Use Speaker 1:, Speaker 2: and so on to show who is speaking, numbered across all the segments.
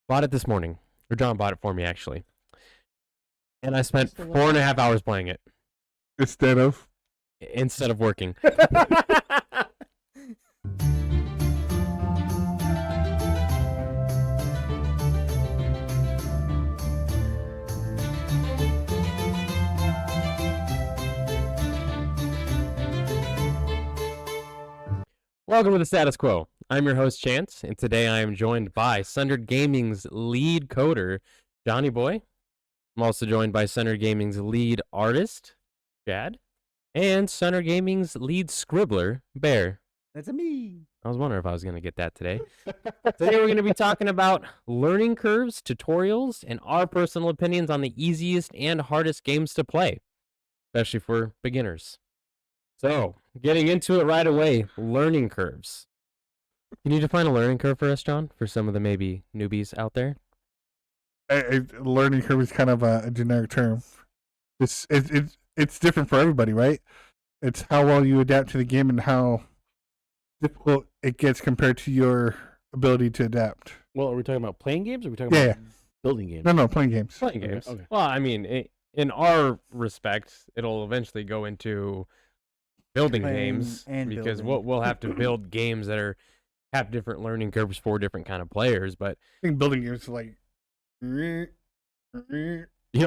Speaker 1: Bought it this morning. Or John bought it for me, actually. And I spent 4.5 hours playing it.
Speaker 2: Instead of
Speaker 1: working. Welcome to the Status Quo. I'm your host, Chance, and today I am joined by Sundered Gaming's lead coder, Johnny Boy. I'm also joined by Sundered Gaming's lead artist, Chad, and Sundered Gaming's lead scribbler, Bear.
Speaker 3: That's me.
Speaker 1: I was wondering if I was going to get that today. Today we're going to be talking about learning curves, tutorials, and our personal opinions on the easiest and hardest games to play, especially for beginners. So, getting into it right away, learning curves. Can you define a learning curve for us, John, for some of the maybe newbies out there?
Speaker 2: learning curve is kind of a generic term. It's different for everybody, right? It's how well you adapt to the game and how difficult it gets compared to your ability to adapt.
Speaker 3: Well, are we talking about playing games or are we talking about building games?
Speaker 2: No, playing games.
Speaker 1: Playing games.
Speaker 3: Okay.
Speaker 1: Well, I mean, in our respect, it'll eventually go into building games because we'll have to build games that have different learning curves for different kind of players. But
Speaker 2: I think building games is like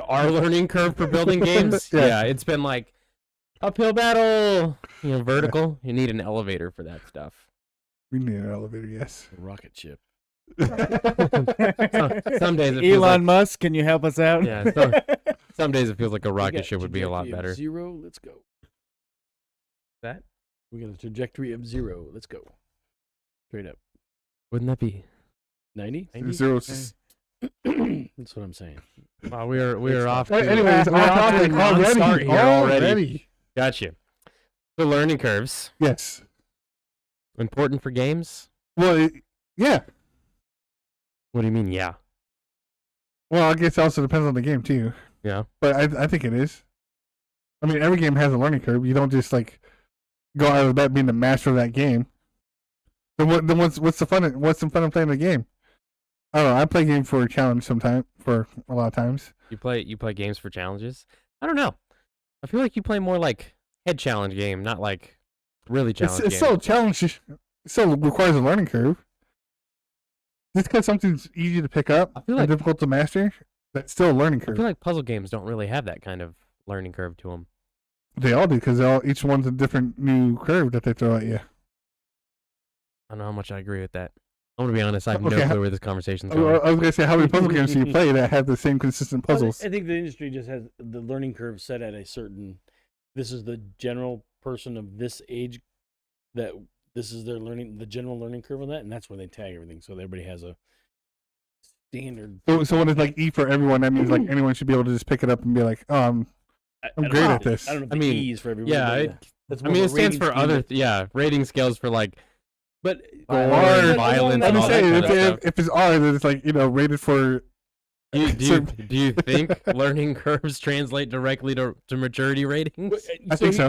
Speaker 1: our learning curve for building games, yeah, it's been like uphill battle, vertical. You need an elevator for that stuff.
Speaker 2: We need an elevator, yes.
Speaker 3: A rocket ship.
Speaker 1: Some days it
Speaker 3: Elon Musk, can you help us out?
Speaker 1: Yeah, some days it feels like a rocket ship would be a lot better.
Speaker 3: Zero, let's go.
Speaker 1: That?
Speaker 3: We got a trajectory of 0. Let's go. Straight up.
Speaker 1: Wouldn't that be
Speaker 3: 90?
Speaker 2: 0.
Speaker 3: That's what I'm saying.
Speaker 1: Wow, we are off.
Speaker 2: Anyways,
Speaker 1: already. Gotcha. The learning curves.
Speaker 2: Yes.
Speaker 1: Important for games?
Speaker 2: Well, yeah.
Speaker 1: What do you mean, yeah?
Speaker 2: Well, I guess it also depends on the game too.
Speaker 1: Yeah.
Speaker 2: But I think it is. I mean, every game has a learning curve. You don't just like go out of that being the master of that game. Then what's the fun? What's the fun of playing the game? I don't know. I play games for a challenge for a lot of times.
Speaker 1: You play games for challenges? I don't know. I feel like you play more like head challenge game, not like really challenge
Speaker 2: It's still a challenge. It still requires a learning curve. Just because something's easy to pick up and difficult to master, that's still a learning curve.
Speaker 1: I feel like puzzle games don't really have that kind of learning curve to them.
Speaker 2: They all do because each one's a different new curve that they throw at you.
Speaker 1: I don't know how much I agree with that. I'm going to be honest, I have no clue where this conversation's going.
Speaker 2: I was going to say, how many puzzle games do you play that have the same consistent puzzles?
Speaker 3: I think the industry just has the learning curve set at a certain, this is the general person of this age, that this is their the general learning curve on that, and that's where they tag everything. So everybody has a standard.
Speaker 2: So when it's like E for everyone, that means like anyone should be able to just pick it up and be like, oh, I'm great at this.
Speaker 3: I don't know if E is for everybody.
Speaker 1: Yeah,
Speaker 3: that's
Speaker 1: it stands for other, rating scales for like, but
Speaker 2: R,
Speaker 1: violence,
Speaker 2: I'm
Speaker 1: and all that
Speaker 2: saying,
Speaker 1: kind of stuff.
Speaker 2: if it's R, then it's like, rated for...
Speaker 1: Do you think learning curves translate directly to maturity ratings?
Speaker 2: I think so.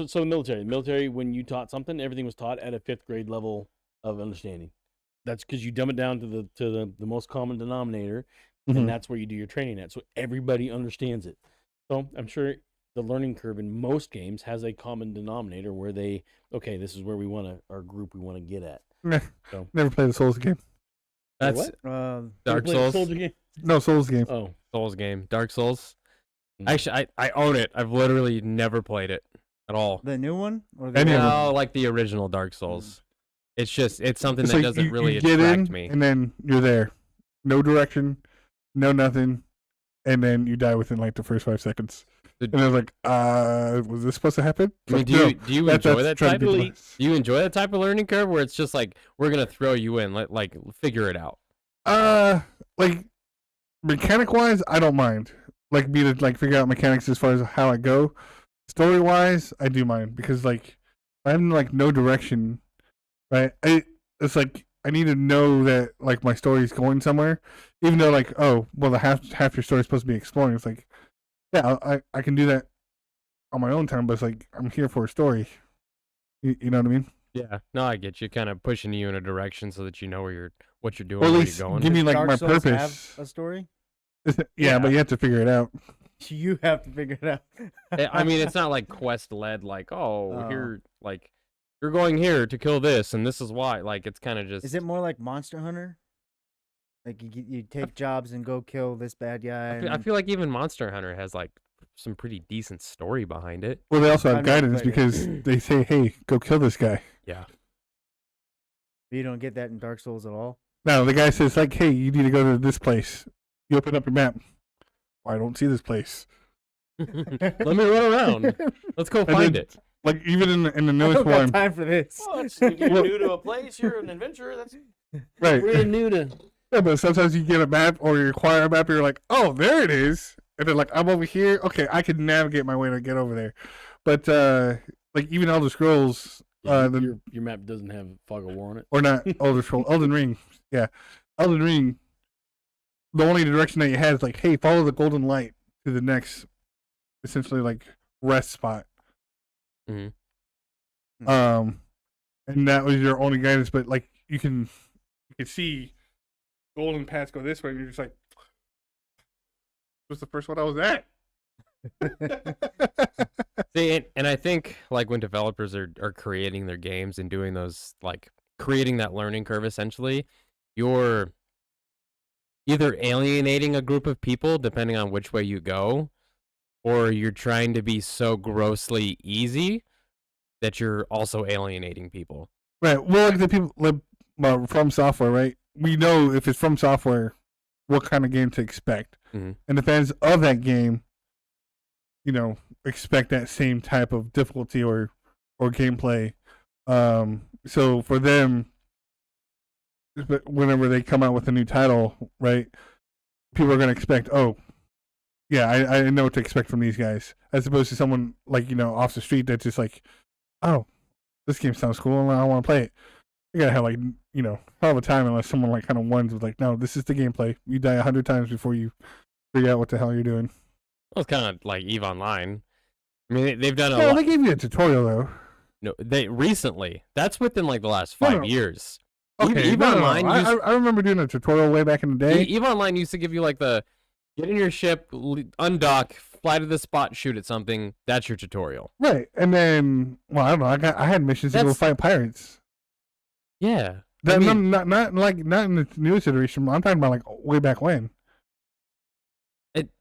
Speaker 3: So military, when you taught something, everything was taught at a 5th grade level of understanding. That's because you dumb it down to the most common denominator, and that's where you do your training at. So everybody understands it. So I'm sure the learning curve in most games has a common denominator where this is where our group we want to get at. So.
Speaker 2: Never played a Souls game.
Speaker 1: That's Dark Souls.
Speaker 2: No, Souls game.
Speaker 3: Oh,
Speaker 1: Souls game. Dark Souls. Actually, I own it. I've literally never played it at all.
Speaker 4: The new one? Or
Speaker 1: like the original Dark Souls. It's something that doesn't really attract me.
Speaker 2: And then you're there. No direction, no nothing, and then you die within like the first 5 seconds. And I was like, was this supposed to happen?
Speaker 1: I mean, do you enjoy that type? Do you enjoy that type of learning curve where it's just like we're gonna throw you in, like figure it out?
Speaker 2: Like mechanic wise, I don't mind. Like me to like figure out mechanics as far as how I go. Story wise, I do mind because like I have like no direction. Right? It's like I need to know that like my story is going somewhere, even though like the half your story is supposed to be exploring. It's like. Yeah, I can do that on my own time, but it's like I'm here for a story. You know what I mean?
Speaker 1: Yeah, no, I get you. Kind of pushing you in a direction so that you know where what you're doing,
Speaker 2: Or at
Speaker 1: where
Speaker 2: least
Speaker 1: you're going.
Speaker 2: give me like
Speaker 4: Dark
Speaker 2: my
Speaker 4: Souls
Speaker 2: purpose.
Speaker 4: have a story?
Speaker 2: Yeah, but
Speaker 1: Yeah.
Speaker 2: you have to figure it out.
Speaker 4: You have to figure it out.
Speaker 1: I mean, it's not like quest led, like,
Speaker 4: Oh.
Speaker 1: here, like, you're going here to kill this, and this is why. Like, it's kind of just.
Speaker 4: Is it more like Monster Hunter? Like you take jobs and go kill this bad guy.
Speaker 1: I feel like even Monster Hunter has like some pretty decent story behind it.
Speaker 2: Well, they also have
Speaker 4: I've never
Speaker 2: guidance
Speaker 4: played it.
Speaker 2: because they say, "Hey, go kill this guy."
Speaker 1: Yeah.
Speaker 4: You don't get that in Dark Souls at all.
Speaker 2: No, the guy says like, "Hey, you need to go to this place." You open up your map. I don't see this place.
Speaker 1: Let me run around. Let's go
Speaker 2: And
Speaker 1: find
Speaker 2: then-
Speaker 1: it.
Speaker 2: Like even in the
Speaker 4: I
Speaker 2: newest
Speaker 4: don't got
Speaker 2: one,
Speaker 4: time for this.
Speaker 3: Well, you're new to a place. You're an adventurer. That's
Speaker 2: right?
Speaker 3: we're new to.
Speaker 2: Yeah, but sometimes you get a map or you acquire a map, and you're like, "Oh, there it is," and then like, "I'm over here. Okay, I can navigate my way to get over there." But like even Elder Scrolls,
Speaker 3: Your map doesn't have Fog of War on it.
Speaker 2: or not Elder Scrolls, Elden Ring. Yeah, Elden Ring. The only direction that you had is like, "Hey, follow the golden light to the next," essentially like rest spot.
Speaker 1: Mhm.
Speaker 2: And that was your only guidance. But like you can see golden paths go this way, and you're just like, "What's the first one I was at?"
Speaker 1: See, and I think like when developers are creating their games and doing those, like creating that learning curve, essentially, you're either alienating a group of people depending on which way you go, or you're trying to be so grossly easy that you're also alienating people.
Speaker 2: Right. Well, like the people like, from software, right? We know if it's from software, what kind of game to expect,
Speaker 1: Mhm.
Speaker 2: and the fans of that game, expect that same type of difficulty or gameplay. So for them, whenever they come out with a new title, right, people are going to expect, oh, yeah, I know what to expect from these guys, as opposed to someone like off the street that's just like, oh, this game sounds cool and I want to play it. You gotta have like hell of a time unless someone like kind of warns with like, no, this is the gameplay. You die 100 times before you figure out what the hell you're doing.
Speaker 1: Well, it's kind of like EVE Online. I mean, they've done a
Speaker 2: Yeah,
Speaker 1: lot.
Speaker 2: they gave you a tutorial though.
Speaker 1: No, they recently. That's within like the last
Speaker 2: No,
Speaker 1: 5
Speaker 2: no.
Speaker 1: years.
Speaker 2: Okay,
Speaker 1: EVE
Speaker 2: no.
Speaker 1: Online used-
Speaker 2: I remember doing a tutorial way back in the day.
Speaker 1: EVE Online used to give you like the get in your ship, undock, fly to the spot, shoot at something. That's your tutorial.
Speaker 2: Right, and then I don't know. I had missions to go
Speaker 1: That's-
Speaker 2: fight pirates.
Speaker 1: Yeah.
Speaker 2: That,
Speaker 1: I mean-
Speaker 2: not in the newest iteration. I'm talking about like way back when.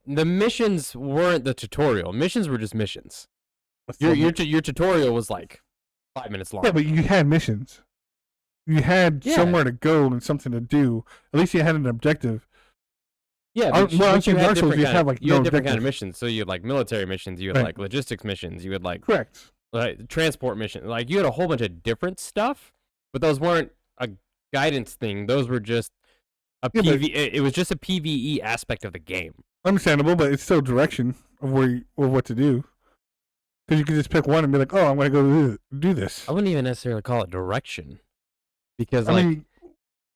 Speaker 1: The missions weren't the tutorial. Missions were just missions. Your tutorial was like 5 minutes long.
Speaker 2: Yeah, but you had missions. You had
Speaker 1: Yeah.
Speaker 2: somewhere to go and something to do. At least you had an objective.
Speaker 1: Yeah,
Speaker 2: I-
Speaker 1: but,
Speaker 2: well, I'm
Speaker 1: but you
Speaker 2: saying
Speaker 1: had
Speaker 2: Dark Souls,
Speaker 1: different
Speaker 2: you
Speaker 1: kind
Speaker 2: have,
Speaker 1: of,
Speaker 2: like,
Speaker 1: you
Speaker 2: no
Speaker 1: had different kind of
Speaker 2: objective.
Speaker 1: missions. So you had like military missions, you had
Speaker 2: Right.
Speaker 1: like logistics missions, you had like
Speaker 2: Correct.
Speaker 1: transport missions. Like you had a whole bunch of different stuff, but those weren't a guidance thing. Those were just a
Speaker 2: Yeah, but-
Speaker 1: It was just a PvE aspect of the game.
Speaker 2: Understandable, but it's still direction of what to do. Because you can just pick one and be like, "Oh, I'm going to go do this."
Speaker 1: I wouldn't even necessarily call it direction, because
Speaker 2: I
Speaker 1: like
Speaker 2: mean,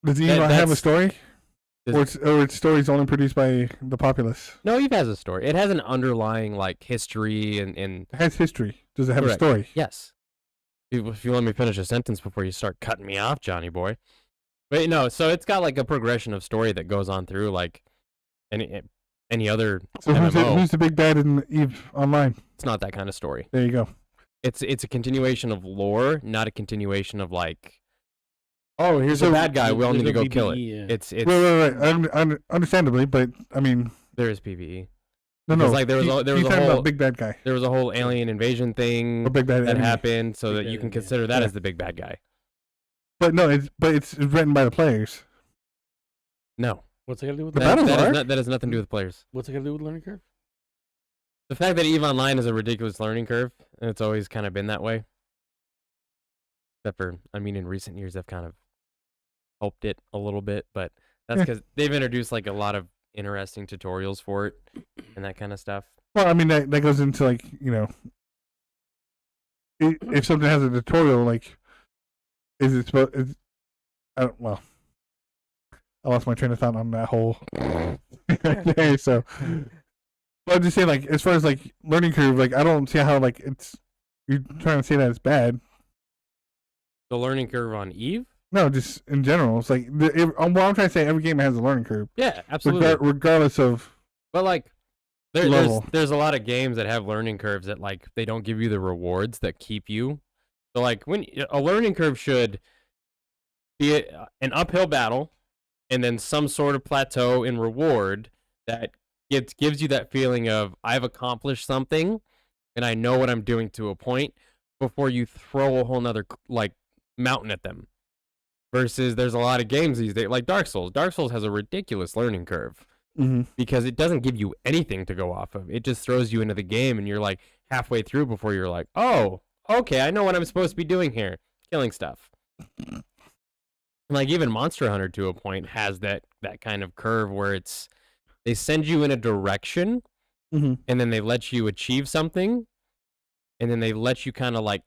Speaker 2: does Eve not have a
Speaker 1: that's-
Speaker 2: story,
Speaker 1: does-
Speaker 2: or its stories only produced by the populace?
Speaker 1: no, Eve has a story. It has an underlying like history and
Speaker 2: It has history. Does it have
Speaker 1: Correct.
Speaker 2: a story?
Speaker 1: yes. If you let me finish a sentence before you start cutting me off, Johnny boy. But no, so it's got like a progression of story that goes on through like any other
Speaker 2: So
Speaker 1: MMO.
Speaker 2: who's the big bad in Eve Online?
Speaker 1: It's not that kind of story.
Speaker 2: There you go.
Speaker 1: It's a continuation of lore, not a continuation of like, oh, here's
Speaker 2: So
Speaker 1: a bad guy. We all
Speaker 3: There's
Speaker 1: need to
Speaker 3: no
Speaker 1: go kill it.
Speaker 3: PvE, yeah.
Speaker 1: It's
Speaker 2: Right. Understandably, but I mean,
Speaker 1: there is PvE.
Speaker 2: no.
Speaker 1: Because, like, there was
Speaker 2: He-
Speaker 1: a- there was
Speaker 2: he's
Speaker 1: a
Speaker 2: talking
Speaker 1: whole-
Speaker 2: about big bad guy
Speaker 1: There was a whole alien invasion thing
Speaker 2: or big bad
Speaker 1: that
Speaker 2: enemy.
Speaker 1: happened, so
Speaker 3: Big
Speaker 1: that
Speaker 3: bad
Speaker 1: you can
Speaker 3: enemy, yeah.
Speaker 1: consider that
Speaker 2: Yeah.
Speaker 1: as the big bad guy.
Speaker 2: But no, it's written by the players.
Speaker 1: No,
Speaker 3: What's that got to do with
Speaker 2: The
Speaker 3: learning?
Speaker 2: battles are?
Speaker 1: that has nothing to do with players.
Speaker 3: What's it got to do with learning curve?
Speaker 1: The fact that EVE Online is a ridiculous learning curve, and it's always kind of been that way. Except for, I mean, in recent years, they've kind of helped it a little bit, but that's
Speaker 2: Yeah.
Speaker 1: because they've introduced like a lot of interesting tutorials for it and that kind of stuff.
Speaker 2: Well, I mean that goes into like if something has a tutorial, like is it supposed? I don't. Well, I lost my train of thought on that whole. Okay, so, but I'm just saying, like as far as like learning curve, like I don't see how like you're trying to say that it's bad.
Speaker 1: The learning curve on EVE?
Speaker 2: No, just in general. It's like what I'm trying to say. Every game has a learning curve,
Speaker 1: Yeah, absolutely.
Speaker 2: regardless of.
Speaker 1: But like,
Speaker 2: Level.
Speaker 1: there's a lot of games that have learning curves that like they don't give you the rewards that keep you. So like when a learning curve should be an uphill battle, and then some sort of plateau in reward that gives you that feeling of I've accomplished something, and I know what I'm doing to a point before you throw a whole nother like mountain at them. Versus there's a lot of games these days like Dark Souls. Dark Souls has a ridiculous learning curve.
Speaker 2: Mm-hmm.
Speaker 1: Because it doesn't give you anything to go off of. It just throws you into the game, and you're like halfway through before you're like, oh, okay, I know what I'm supposed to be doing here, killing stuff. Like even Monster Hunter to a point has that kind of curve where they send you in a direction,
Speaker 2: Mm-hmm.
Speaker 1: and then they let you achieve something, and then they let you kind of like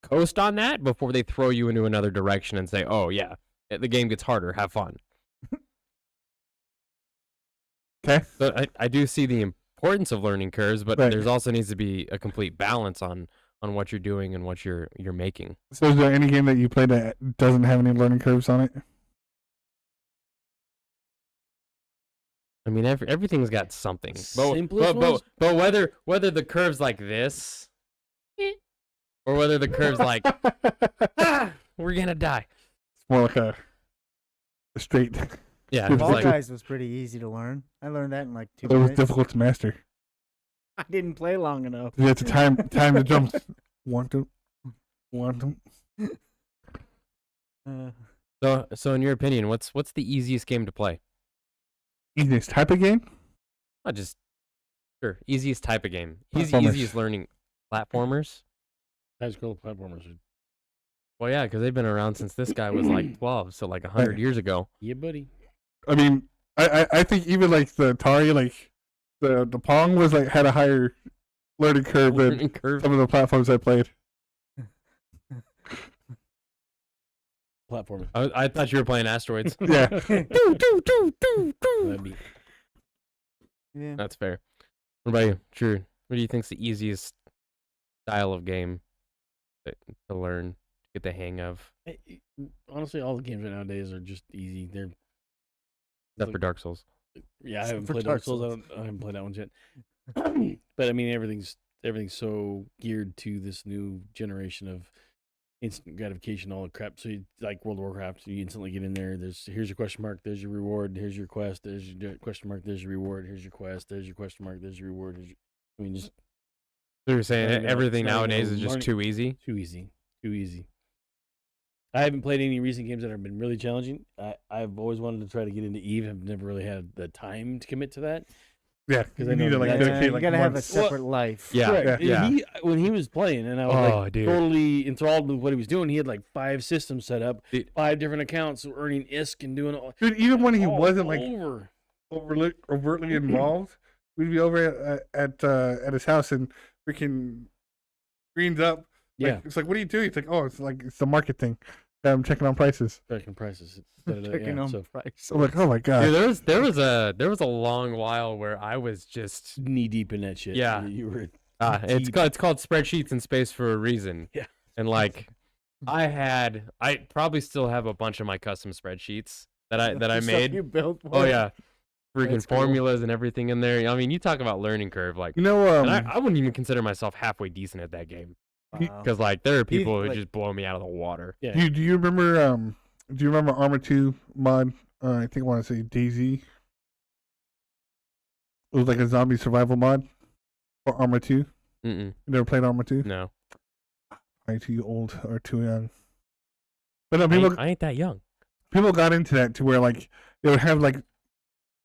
Speaker 1: coast on that before they throw you into another direction and say, oh yeah, the game gets harder, have fun.
Speaker 2: Okay.
Speaker 1: So I do see the importance of learning curves, but
Speaker 2: Right.
Speaker 1: there's also needs to be a complete balance on what you're doing and what you're making.
Speaker 2: So, is there any game that you play that doesn't have any learning curves on it?
Speaker 1: I mean, everything's got something.
Speaker 3: Simplest ones?
Speaker 1: But whether the curve's like this, or whether the curve's like we're gonna die.
Speaker 2: It's more like a straight.
Speaker 1: Yeah,
Speaker 2: It's
Speaker 1: it's
Speaker 4: Fall
Speaker 1: like,
Speaker 4: Guys was pretty easy to learn. I learned that in like 2
Speaker 2: It was
Speaker 4: minutes.
Speaker 2: difficult to master.
Speaker 4: I didn't play long enough.
Speaker 2: You had to time the jumps. Want to.
Speaker 1: so in your opinion, what's the easiest game to play?
Speaker 2: Easiest type of game?
Speaker 1: Not just sure easiest type of game.
Speaker 2: Platformers.
Speaker 1: Easiest learning platformers.
Speaker 3: High school platformers.
Speaker 1: Well, yeah, because they've been around since this guy was like 12, so like 100 years ago.
Speaker 3: Yeah, buddy.
Speaker 2: I mean, I think even like the Atari, like the Pong was like had a higher learning curve than
Speaker 1: Learning curve.
Speaker 2: some of the platforms I played.
Speaker 3: Platformers.
Speaker 1: I thought you were playing Asteroids.
Speaker 2: Yeah.
Speaker 3: That'd be
Speaker 4: Yeah.
Speaker 1: That's fair. What about you, Drew? What do you think's the easiest style of game to learn, to get the hang of?
Speaker 3: honestly, all the games right nowadays are just easy. They're
Speaker 1: Except for Dark Souls.
Speaker 3: yeah, I
Speaker 4: Except
Speaker 3: haven't
Speaker 4: for
Speaker 3: played
Speaker 4: Dark
Speaker 3: Dark Souls.
Speaker 4: Souls.
Speaker 3: I haven't played that one yet. But I mean, everything's so geared to this new generation of instant gratification, all the crap. So you, like World of Warcraft, you instantly get in there. Here's your question mark. There's your reward. Here's your quest. There's your question mark. There's your reward. Here's your quest. There's your question mark. There's your reward. I mean, just
Speaker 1: So you're saying
Speaker 3: Not even a-
Speaker 1: everything
Speaker 3: not even a
Speaker 1: nowadays is just
Speaker 3: learning-
Speaker 1: too easy?
Speaker 3: too easy. Too easy. I haven't played any recent games that have been really challenging. I've always wanted to try to get into Eve. I've never really had the time to commit to that.
Speaker 2: Yeah,
Speaker 3: 'Cause
Speaker 2: you
Speaker 3: I know
Speaker 2: need to like
Speaker 3: that's-
Speaker 2: dedicate
Speaker 4: you
Speaker 2: like
Speaker 4: gotta have a
Speaker 2: months.
Speaker 4: separate life.
Speaker 1: Yeah,
Speaker 3: Correct.
Speaker 1: yeah.
Speaker 3: And when he was playing, and I was
Speaker 1: Oh,
Speaker 3: like
Speaker 1: dude.
Speaker 3: totally enthralled with what he was doing. He had like 5 systems set up,
Speaker 1: Dude.
Speaker 3: 5 different accounts, earning ISK and doing all.
Speaker 2: Dude, even when he
Speaker 3: all
Speaker 2: wasn't like
Speaker 3: over.
Speaker 2: overtly involved, we'd be over at his house and freaking screens up. Like,
Speaker 3: Yeah,
Speaker 2: it's like, what are you doing? It's like, oh, it's the market thing. I'm checking on prices.
Speaker 3: tracking prices.
Speaker 4: Checking on
Speaker 3: So
Speaker 4: price.
Speaker 2: I'm like, oh my god.
Speaker 1: Dude, there was a long while where I was just
Speaker 3: knee deep in that shit.
Speaker 1: Yeah.
Speaker 3: You were.
Speaker 1: it's
Speaker 3: Deep.
Speaker 1: called spreadsheets in space for a reason.
Speaker 3: Yeah.
Speaker 1: And like I probably still have a bunch of my custom spreadsheets that I
Speaker 4: Stuff
Speaker 1: made.
Speaker 4: You built.
Speaker 1: Oh yeah. Freaking
Speaker 4: That's cool.
Speaker 1: formulas and everything in there. I mean, you talk about learning curve like
Speaker 2: You know,
Speaker 1: and I wouldn't even consider myself halfway decent at that game
Speaker 4: Wow.
Speaker 1: because like there are people who
Speaker 4: like-
Speaker 1: just blow me out of the water.
Speaker 3: Yeah.
Speaker 2: do you remember Armor 2 mod? I think I want to say DayZ. It was like a zombie survival mod for Armor 2.
Speaker 1: Mm-mm.
Speaker 2: You never played Armor 2?
Speaker 1: No,
Speaker 2: Are too old or too young? But no,
Speaker 1: I ain't that young.
Speaker 2: people got into that to where like they would have like,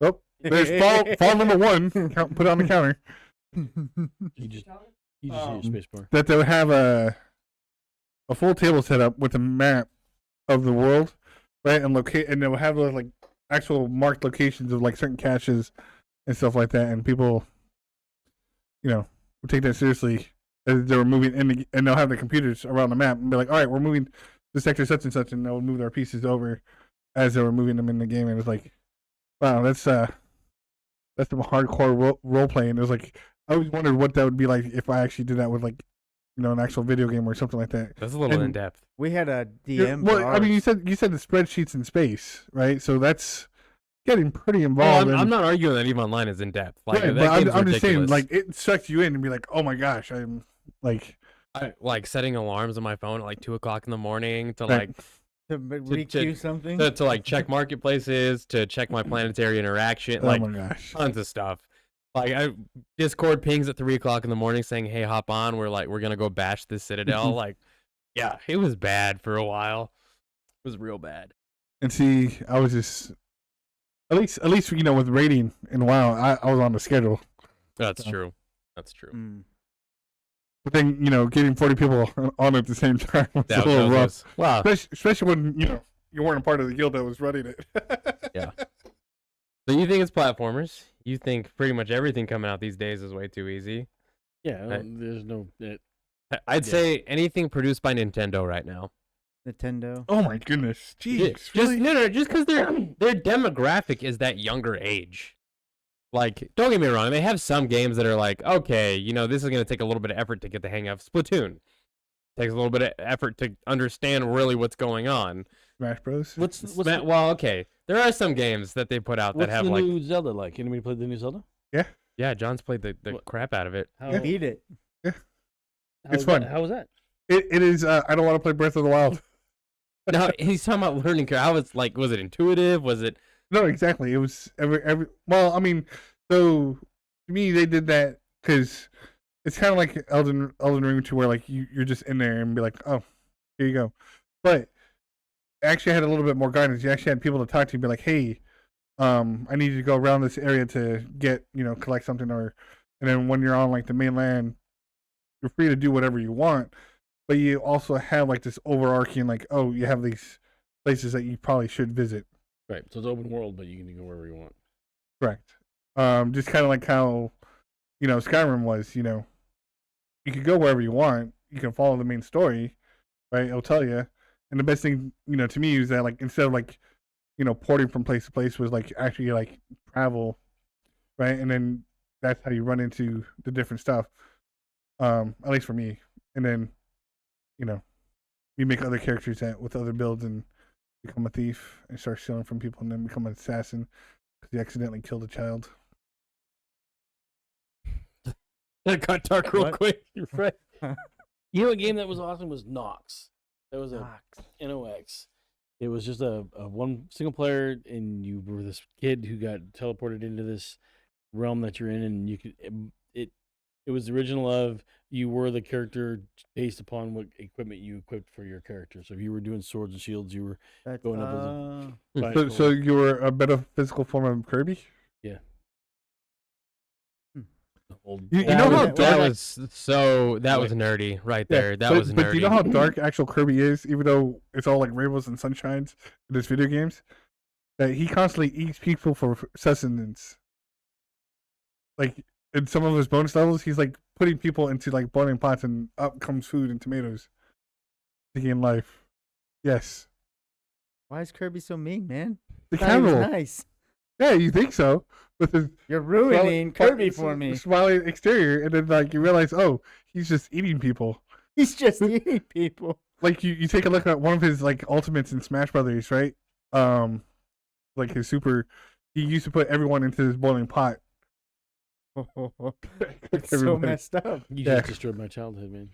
Speaker 2: oh, there's fall number 1, put it on the counter.
Speaker 3: You just hit your space bar.
Speaker 2: That they would have a full table set up with a map of the world, right? And and they would have like actual marked locations of like certain caches and stuff like that. And people, would take that seriously as they were moving in, and they'll have the computers around the map and be like, all right, we're moving to sector such and such, and they'll move their pieces over as they were moving them in the game. And it was like, wow, that's some hardcore role playing. It was like, I always wondered what that would be like if I actually did that with like an actual video game or something like that.
Speaker 1: That's a little
Speaker 2: And-
Speaker 1: in depth.
Speaker 4: We had a
Speaker 2: Yeah,
Speaker 4: DM.
Speaker 2: well,
Speaker 4: for
Speaker 2: I mean, you
Speaker 4: ours.
Speaker 2: said the spreadsheets in space, right? So that's getting pretty
Speaker 1: Oh,
Speaker 2: involved.
Speaker 1: I'm not arguing that EVE Online is in depth. Like
Speaker 2: right,
Speaker 1: that
Speaker 2: but
Speaker 1: game's
Speaker 2: I'm just saying,
Speaker 1: ridiculous.
Speaker 2: like, it sucks you in and be like, oh my gosh, I'm like,
Speaker 1: like setting alarms on my phone at like 2:00 in the morning to
Speaker 2: Right.
Speaker 1: like
Speaker 4: to re-queue something.
Speaker 1: to like check marketplaces, to check my planetary interaction,
Speaker 2: oh
Speaker 1: like
Speaker 2: my gosh.
Speaker 1: tons of stuff. Like Discord pings at 3:00 in the morning saying, "Hey, hop on. We're gonna go bash this citadel."
Speaker 2: Mhm.
Speaker 1: Like, yeah, it was bad for a while. It was real bad.
Speaker 2: And see, I was just at least with rating in WoW, I was on the schedule.
Speaker 1: That's
Speaker 2: So-
Speaker 1: true. That's true.
Speaker 4: Mm.
Speaker 2: But then getting 40 people on at the same time was a
Speaker 1: That
Speaker 2: little rough.
Speaker 1: was wow.
Speaker 2: Especially when you weren't a part of the guild that was running it.
Speaker 1: Yeah. So you think it's platformers? You think pretty much everything coming out these days is way too easy?
Speaker 3: Yeah,
Speaker 1: Right.
Speaker 3: there's no.
Speaker 1: I'd
Speaker 3: Yeah.
Speaker 1: say anything produced by Nintendo right now.
Speaker 4: Nintendo.
Speaker 2: Oh my goodness, jeez,
Speaker 1: Just
Speaker 2: really?
Speaker 1: no, just because their demographic is that younger age. Like, don't get me wrong, they have some games that are like, okay, this is gonna take a little bit of effort to get the hang of. Splatoon takes a little bit of effort to understand really what's going on.
Speaker 2: Smash Bros.
Speaker 1: Well, okay, there are some games that they put out that
Speaker 3: What's
Speaker 1: have
Speaker 3: the
Speaker 1: like,
Speaker 3: new Zelda like? Anybody played the new Zelda?
Speaker 1: yeah, John's played the
Speaker 3: What?
Speaker 1: crap out of it.
Speaker 3: How,
Speaker 4: Beat it.
Speaker 2: It's fun.
Speaker 3: How was that?
Speaker 2: It is. I don't want to play Breath of the Wild.
Speaker 1: No, he's talking about learning curve. How was like, was it intuitive? Was it?
Speaker 2: No, exactly. It was every. Well, I mean, so to me, they did that because it's kind of like Elden Ring, to where like you're just in there and be like, oh, here you go. But it actually had a little bit more guidance. You actually had people to talk to and be like, hey, I need you to go around this area to get collect something, and then when you're on like the mainland, you're free to do whatever you want. But you also have like this overarching like, oh, you have these places that you probably should visit.
Speaker 3: Right. So it's open world, but you can go wherever you want.
Speaker 2: Correct. Just kind of like how, Skyrim was. You could go wherever you want. You can follow the main story, right? It'll tell you. And the best thing, to me is that like instead of like, porting from place to place, was like actually like travel, right? And then that's how you run into the different stuff. At least for me. And then, you make other characters with other builds and become a thief and start stealing from people, and then become an assassin because you accidentally killed a child.
Speaker 1: That got dark real
Speaker 4: What?
Speaker 1: quick. You're right.
Speaker 3: You know, a game that was awesome was Nox. That was a
Speaker 4: Knox.
Speaker 3: NOX. It was just a one single player, and you were this kid who got teleported into this realm that you're in, and you could it was the original of you were the character based upon what equipment you equipped for your character. So if you were doing swords and shields, you were
Speaker 4: That's,
Speaker 3: going up as a
Speaker 2: So,
Speaker 3: Right,
Speaker 2: so you were a better physical form of Kirby?
Speaker 3: old.
Speaker 2: You
Speaker 1: That
Speaker 2: know
Speaker 1: was,
Speaker 2: how
Speaker 1: that
Speaker 2: dark-
Speaker 1: was nerdy right there. That was nerdy.
Speaker 2: But do you know how dark actual Kirby is, even though it's all like rainbows and sunshines in his video games? That he constantly eats people for sustenance. Like in some of his bonus levels, he's like putting people into like boiling pots, and up comes food and tomatoes to gain life. Yes,
Speaker 4: Why is Kirby so mean, man?
Speaker 2: the
Speaker 4: Thought he was
Speaker 2: cannibal.
Speaker 4: nice.
Speaker 2: Yeah, you think so? With his
Speaker 4: You're ruining Kirby for me.
Speaker 2: smiling exterior, and then like you realize, oh, he's just eating people.
Speaker 4: He's just eating people.
Speaker 2: Like you take a look at one of his like ultimates in Smash Brothers, right? Like his super, he used to put everyone into this boiling pot.
Speaker 4: It's so
Speaker 2: Everybody.
Speaker 4: messed up.
Speaker 3: You
Speaker 2: Yeah.
Speaker 3: just destroyed my childhood, man.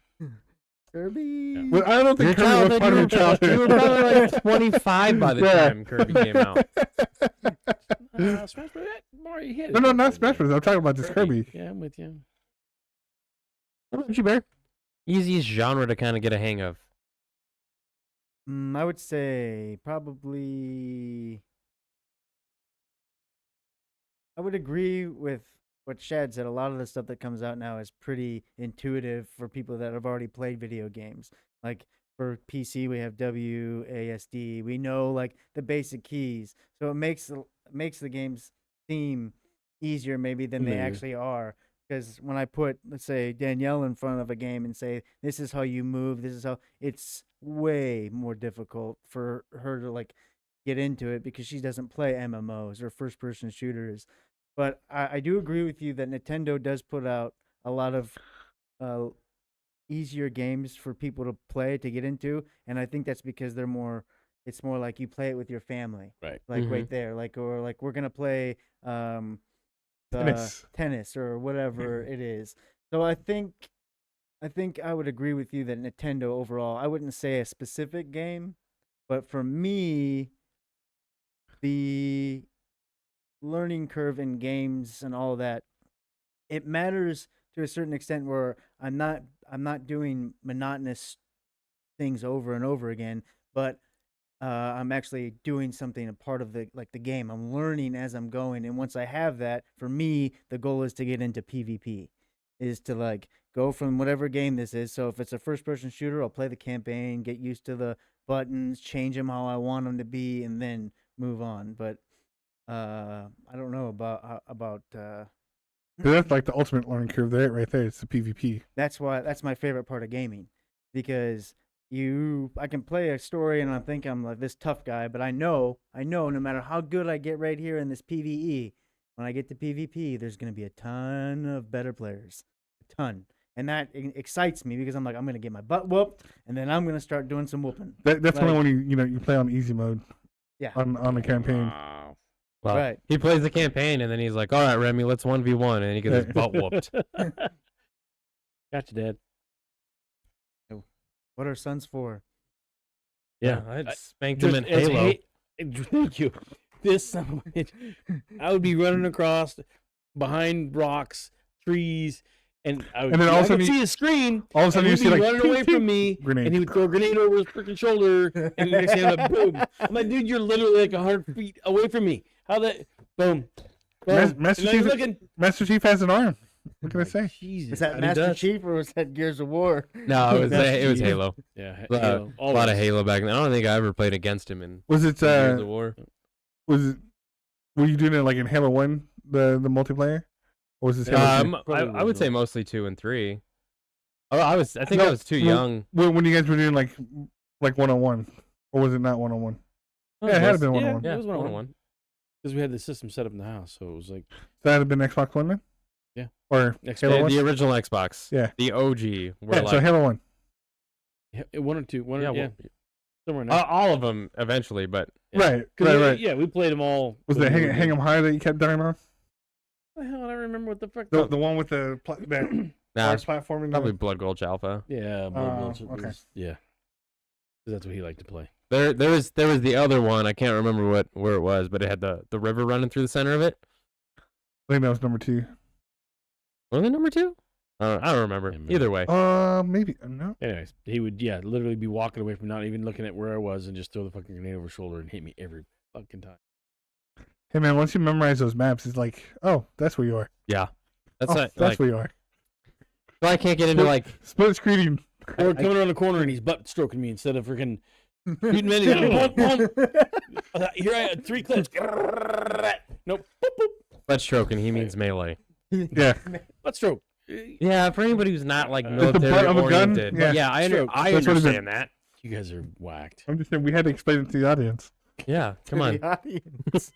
Speaker 4: Kirby.
Speaker 2: But I don't think
Speaker 1: Your
Speaker 2: Kirby was
Speaker 1: childhood,
Speaker 2: part of your
Speaker 1: you
Speaker 2: childhood.
Speaker 1: were probably like 25 by the
Speaker 2: Yeah.
Speaker 1: time Kirby came out.
Speaker 3: Smash Bros. Mario hit.
Speaker 2: No, not Smash Bros. I'm talking about just Kirby.
Speaker 3: Yeah, I'm with you.
Speaker 1: What about you, Bear? Easiest genre to kind of get a hang of.
Speaker 4: I would say probably. I would agree with what Shad said. A lot of the stuff that comes out now is pretty intuitive for people that have already played video games. Like for PC, we have WASD. We know like the basic keys, so it makes the games seem easier maybe than they
Speaker 3: Familiar.
Speaker 4: actually are. Because when I put, let's say, Danielle in front of a game and say, this is how you move, this is how, it's way more difficult for her to like get into it because she doesn't play MMOs or first person shooters. But I do agree with you that Nintendo does put out a lot of easier games for people to play to get into, and I think that's because they're more. It's more like you play it with your family,
Speaker 3: Right.
Speaker 4: like
Speaker 1: Mhm.
Speaker 4: right there, like or like we're gonna play
Speaker 2: Tennis.
Speaker 4: tennis or whatever it is. So I think I would agree with you that Nintendo overall. I wouldn't say a specific game, but for me, the learning curve in games and all that, it matters to a certain extent where I'm not doing monotonous things over and over again, but I'm actually doing something a part of the game. I'm learning as I'm going, and once I have that, for me, the goal is to get into PvP, is to like go from whatever game this is. So if it's a first-person shooter, I'll play the campaign, get used to the buttons, change them how I want them to be, and then move on. But I don't know about.
Speaker 2: 'Cause that's like the ultimate learning curve there, right there. It's the PvP.
Speaker 4: That's my favorite part of gaming, because I can play a story and I think I'm like this tough guy, but I know no matter how good I get right here in this PvE, when I get to PvP, there's gonna be a ton of better players, a ton, and that excites me because I'm like I'm gonna get my butt whooped, and then I'm gonna start doing some whooping.
Speaker 2: That's only
Speaker 4: Like-
Speaker 2: when you play on easy mode.
Speaker 4: Yeah.
Speaker 2: On the campaign.
Speaker 3: Wow.
Speaker 1: Well,
Speaker 4: Right.
Speaker 1: he plays the campaign and then he's like, "All right, Remy, let's 1v1," and he gets his butt whooped.
Speaker 3: Gotcha, Dad.
Speaker 4: What are sons for?
Speaker 1: Yeah, I spanked him in
Speaker 3: Just as
Speaker 1: Halo.
Speaker 3: Thank you. This son of a bitch, I would be running across behind rocks, trees, and
Speaker 2: And then all of a
Speaker 3: I could
Speaker 2: sudden
Speaker 3: see his screen.
Speaker 2: All of a
Speaker 3: And
Speaker 2: sudden you
Speaker 3: he'd
Speaker 2: see
Speaker 3: be
Speaker 2: like
Speaker 3: running away from me,
Speaker 2: grenade.
Speaker 3: and he would throw a grenade over his freaking shoulder, and the next thing I'm like, boom! I'm like, dude, you're literally like 100 feet away from me. How that? Boom! Boom!
Speaker 2: Master
Speaker 3: And now you're
Speaker 2: Chief-
Speaker 3: looking.
Speaker 2: Master Chief has an arm. What can I say?
Speaker 3: Jesus.
Speaker 4: Was that
Speaker 1: he
Speaker 4: Master
Speaker 1: does.
Speaker 4: Chief or was that Gears of War?
Speaker 1: No, it was
Speaker 3: Chief.
Speaker 1: Halo.
Speaker 3: Yeah,
Speaker 1: A
Speaker 3: Halo,
Speaker 1: lot of
Speaker 3: always.
Speaker 1: Halo back then. I don't think I ever played against him in
Speaker 2: Was it
Speaker 1: Gears of War.
Speaker 2: were you doing it like in Halo 1, the multiplayer? Or was this Halo 2?
Speaker 1: I
Speaker 3: Probably
Speaker 1: would say
Speaker 3: original.
Speaker 1: mostly 2 and 3. Oh, I think
Speaker 2: No,
Speaker 1: I was too
Speaker 2: no.
Speaker 1: young.
Speaker 2: When you guys were doing like 1-on-1, or was it not 1-on-1? Yeah, it had to been
Speaker 3: Yeah,
Speaker 2: 1-on-1.
Speaker 3: it was 1-on-1.
Speaker 1: 1-on-1.
Speaker 3: Because we had the system set up in the house, so it was like
Speaker 2: That had been Xbox One then?
Speaker 3: Yeah.
Speaker 2: Or
Speaker 3: Xbox.
Speaker 2: Halo 1?
Speaker 1: The original Xbox.
Speaker 2: Yeah.
Speaker 1: The OG. Were
Speaker 2: Yeah,
Speaker 1: like,
Speaker 2: so Halo 1.
Speaker 3: one or two. One
Speaker 1: yeah,
Speaker 3: or, yeah,
Speaker 1: well,
Speaker 3: somewhere in there.
Speaker 1: all of them eventually, but
Speaker 3: Yeah.
Speaker 2: Right,
Speaker 3: 'Cause
Speaker 2: right.
Speaker 3: Yeah, we played them all.
Speaker 2: Was
Speaker 3: when
Speaker 2: it
Speaker 3: we were
Speaker 2: Hang
Speaker 3: young.
Speaker 2: 'em High that you kept dying on?
Speaker 3: What the hell? I don't remember what the fuck.
Speaker 2: The one with the that
Speaker 1: nah,
Speaker 2: hard
Speaker 1: it's
Speaker 2: platforming?
Speaker 1: probably Blood Gulch Alpha.
Speaker 3: Yeah,
Speaker 2: okay.
Speaker 3: Yeah, 'Cause that's what he liked to play.
Speaker 1: There was the other one. I can't remember where it was, but it had the river running through the center of it.
Speaker 2: I think that was number 2.
Speaker 1: Was it number 2? I don't remember.
Speaker 3: Can't remember.
Speaker 1: Either way.
Speaker 2: Maybe. No.
Speaker 3: Anyways, he would literally be walking away from not even looking at where I was and just throw the fucking grenade over his shoulder and hit me every fucking time.
Speaker 2: Hey man, once you memorize those maps, it's like, oh, that's where you are.
Speaker 1: Yeah. That's
Speaker 2: Oh,
Speaker 1: not,
Speaker 2: that's
Speaker 1: like,
Speaker 2: where you are.
Speaker 1: well, I can't get into like
Speaker 2: Split screening.
Speaker 3: Or coming around the corner and he's butt stroking me instead of freaking shooting me. Here I had 3 clicks. Nope. Boop, boop.
Speaker 1: butt stroking. He means melee.
Speaker 2: Yeah.
Speaker 3: Butt stroke.
Speaker 1: Yeah, for anybody who's not like
Speaker 3: It's
Speaker 2: the
Speaker 1: military
Speaker 2: butt of a gun?
Speaker 1: oriented.
Speaker 2: Yeah.
Speaker 1: But yeah, I
Speaker 3: Stroke.
Speaker 1: I
Speaker 2: That's what it
Speaker 1: understand that.
Speaker 3: You guys are whacked.
Speaker 2: I'm just saying we had to explain it to the audience.
Speaker 1: Yeah, come on.
Speaker 4: The audience.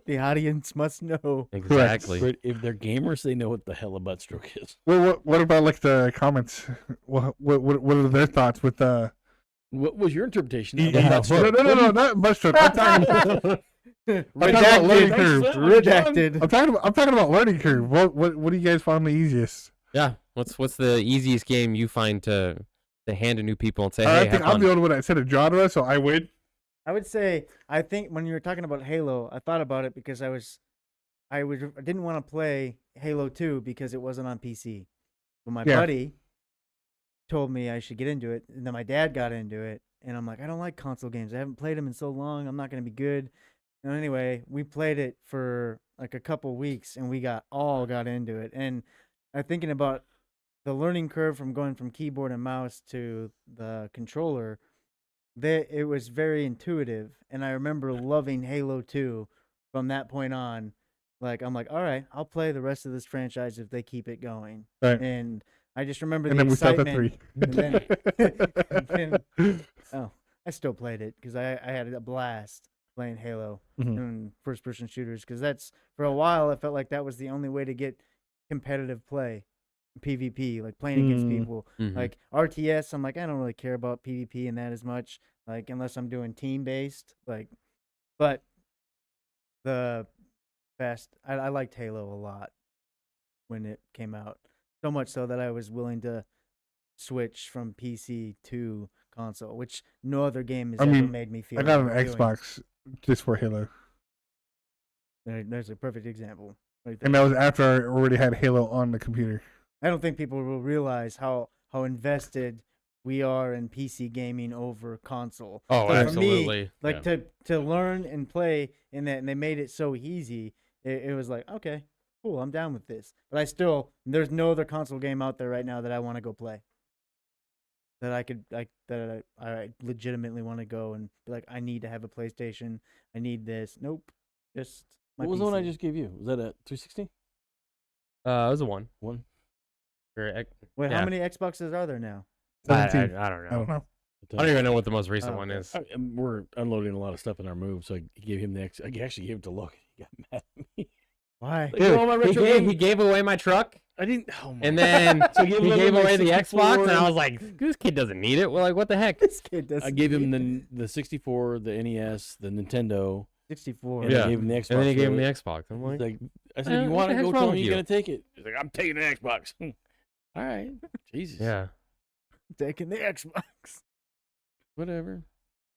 Speaker 4: The audience must know.
Speaker 1: Exactly.
Speaker 3: But if they're gamers, they know what the hell a butt stroke is.
Speaker 2: Well, what about like the comments? What are their thoughts with
Speaker 3: What was your interpretation of a
Speaker 1: Yeah.
Speaker 3: butt stroke?
Speaker 2: No, not butt stroke. I'm talking about learning curve.
Speaker 4: Redacted.
Speaker 2: I'm talking about learning curve. What do you guys find the easiest?
Speaker 1: Yeah. What's the easiest game you find to hand to new people and say,
Speaker 2: I
Speaker 1: hey,
Speaker 2: think
Speaker 1: have
Speaker 2: I'm
Speaker 1: fun?
Speaker 2: the only one that said a genre, so I win.
Speaker 4: I would say I think when you were talking about Halo, I thought about it because I didn't want to play Halo 2 because it wasn't on PC. But my
Speaker 2: Yeah.
Speaker 4: buddy told me I should get into it, and then my dad got into it, and I'm like, I don't like console games. I haven't played them in so long. I'm not going to be good. And anyway, we played it for like a couple weeks, and we got into it. And I'm thinking about the learning curve from going from keyboard and mouse to the controller. It was very intuitive, and I remember loving Halo 2 from that point on. Like, I'm like, all right, I'll play the rest of this franchise if they keep it going.
Speaker 2: Right.
Speaker 4: And I just remember
Speaker 2: And
Speaker 4: the
Speaker 2: then we stopped at
Speaker 4: excitement.
Speaker 2: 3.
Speaker 4: Oh, I still played it because I had a blast playing Halo
Speaker 2: Mhm.
Speaker 4: and first-person shooters, because that's, for a while, I felt like that was the only way to get competitive play. PvP, like playing against
Speaker 2: Mm.
Speaker 4: people.
Speaker 1: Mhm.
Speaker 4: Like RTS, I'm like, I don't really care about PvP and that as much. Like unless I'm doing team based. Like, but the I liked Halo a lot when it came out. So much so that I was willing to switch from PC to console, which no other game has
Speaker 2: I
Speaker 4: ever
Speaker 2: mean,
Speaker 4: made me feel.
Speaker 2: I got an
Speaker 4: like doing.
Speaker 2: Xbox just for Halo,
Speaker 4: There's a perfect example. Right there.
Speaker 2: and that was after I already had Halo on the computer.
Speaker 4: I don't think people will realize how invested we are in PC gaming over console.
Speaker 1: Oh,
Speaker 4: So for me,
Speaker 1: absolutely.
Speaker 4: like to learn and play in that, and they made it so easy. It was like, okay, cool, I'm down with this. But there's no other console game out there right now that I want to go play. That I legitimately want to go and be like, I need to have a PlayStation. I need this. Nope, just my
Speaker 3: What was the one I
Speaker 4: PC.
Speaker 3: just gave you? Was that a 360?
Speaker 1: It was a 1.
Speaker 3: One.
Speaker 4: Wait,
Speaker 1: yeah.
Speaker 4: how many Xboxes are there now?
Speaker 1: I
Speaker 2: 17.
Speaker 1: don't know.
Speaker 2: I don't know.
Speaker 1: I don't even know what the most recent
Speaker 4: Oh,
Speaker 1: one
Speaker 4: okay.
Speaker 1: is.
Speaker 3: We're unloading a lot of stuff in our move, so I gave him the X. I actually gave it to Logan. He got mad at me.
Speaker 4: Why?
Speaker 3: Like, all my retro games-
Speaker 1: he gave away my truck,
Speaker 3: I didn't. Oh my
Speaker 1: and then
Speaker 3: So
Speaker 1: he
Speaker 3: give him
Speaker 1: gave
Speaker 3: my
Speaker 1: away the
Speaker 3: 64.
Speaker 1: Xbox, and I was like, "This kid doesn't need it." Well, like, what the heck?
Speaker 4: This kid does.
Speaker 3: I gave him the 64, the NES, the Nintendo,
Speaker 4: 64.
Speaker 3: and
Speaker 1: Yeah.
Speaker 3: I gave him the Xbox.
Speaker 1: And then he gave him
Speaker 3: for
Speaker 1: the
Speaker 3: it.
Speaker 1: Xbox. I'm
Speaker 3: He's
Speaker 1: like,
Speaker 3: like, I said,
Speaker 1: what
Speaker 3: you want
Speaker 1: the
Speaker 3: to
Speaker 1: heck's
Speaker 3: go
Speaker 1: wrong
Speaker 3: tell
Speaker 1: with
Speaker 3: me
Speaker 1: you?
Speaker 3: you're gonna take it? He's like, I'm taking the Xbox. All right, Jesus.
Speaker 1: yeah.
Speaker 4: Taking the Xbox.
Speaker 3: Whatever.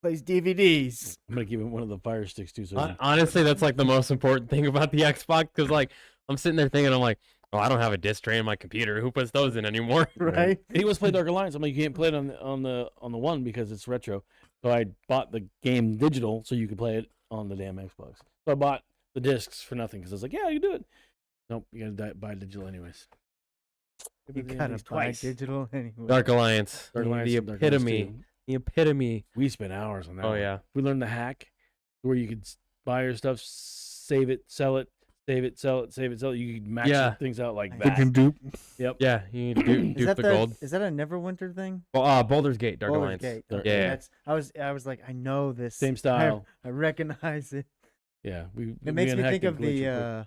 Speaker 4: Plays DVDs.
Speaker 3: I'm gonna give him one of the Fire Sticks too. So
Speaker 1: Honestly, that's like the most important thing about the Xbox, because like I'm sitting there thinking, I'm like, oh, I don't have a disc tray in my computer. Who puts those in anymore?
Speaker 4: Right?
Speaker 3: he wants to play Dark Alliance. I'm like, you can't play it on the one because it's retro. So I bought the game digital so you could play it on the damn Xbox. So I bought the discs for nothing because I was like, yeah, you can do it. Nope, you gotta buy digital anyways.
Speaker 4: You gotta buy digital anyway.
Speaker 1: Dark Alliance.
Speaker 3: Dark Alliance
Speaker 1: The
Speaker 3: and Dark Alliance
Speaker 1: epitome.
Speaker 3: 2.
Speaker 1: The epitome.
Speaker 3: We spent hours on that.
Speaker 1: Oh
Speaker 3: one.
Speaker 1: yeah.
Speaker 3: We learned the hack where you could buy your stuff, save it, sell it, save it, sell it, save it, sell it. You could max
Speaker 1: Yeah.
Speaker 3: things out like
Speaker 4: You
Speaker 2: You
Speaker 3: that.
Speaker 2: can dupe.
Speaker 3: Yep.
Speaker 1: Yeah. You need to
Speaker 4: Is
Speaker 1: dupe
Speaker 4: that
Speaker 1: the gold.
Speaker 4: Is that a Neverwinter thing?
Speaker 1: Well, Boulder's Gate. Dark
Speaker 4: Baldur's
Speaker 1: Alliance.
Speaker 4: Gate.
Speaker 3: Dark-
Speaker 4: Okay,
Speaker 1: yeah.
Speaker 4: That's, I was like, I know this.
Speaker 3: Same style.
Speaker 4: I recognize it.
Speaker 3: Yeah.
Speaker 4: It makes me think of the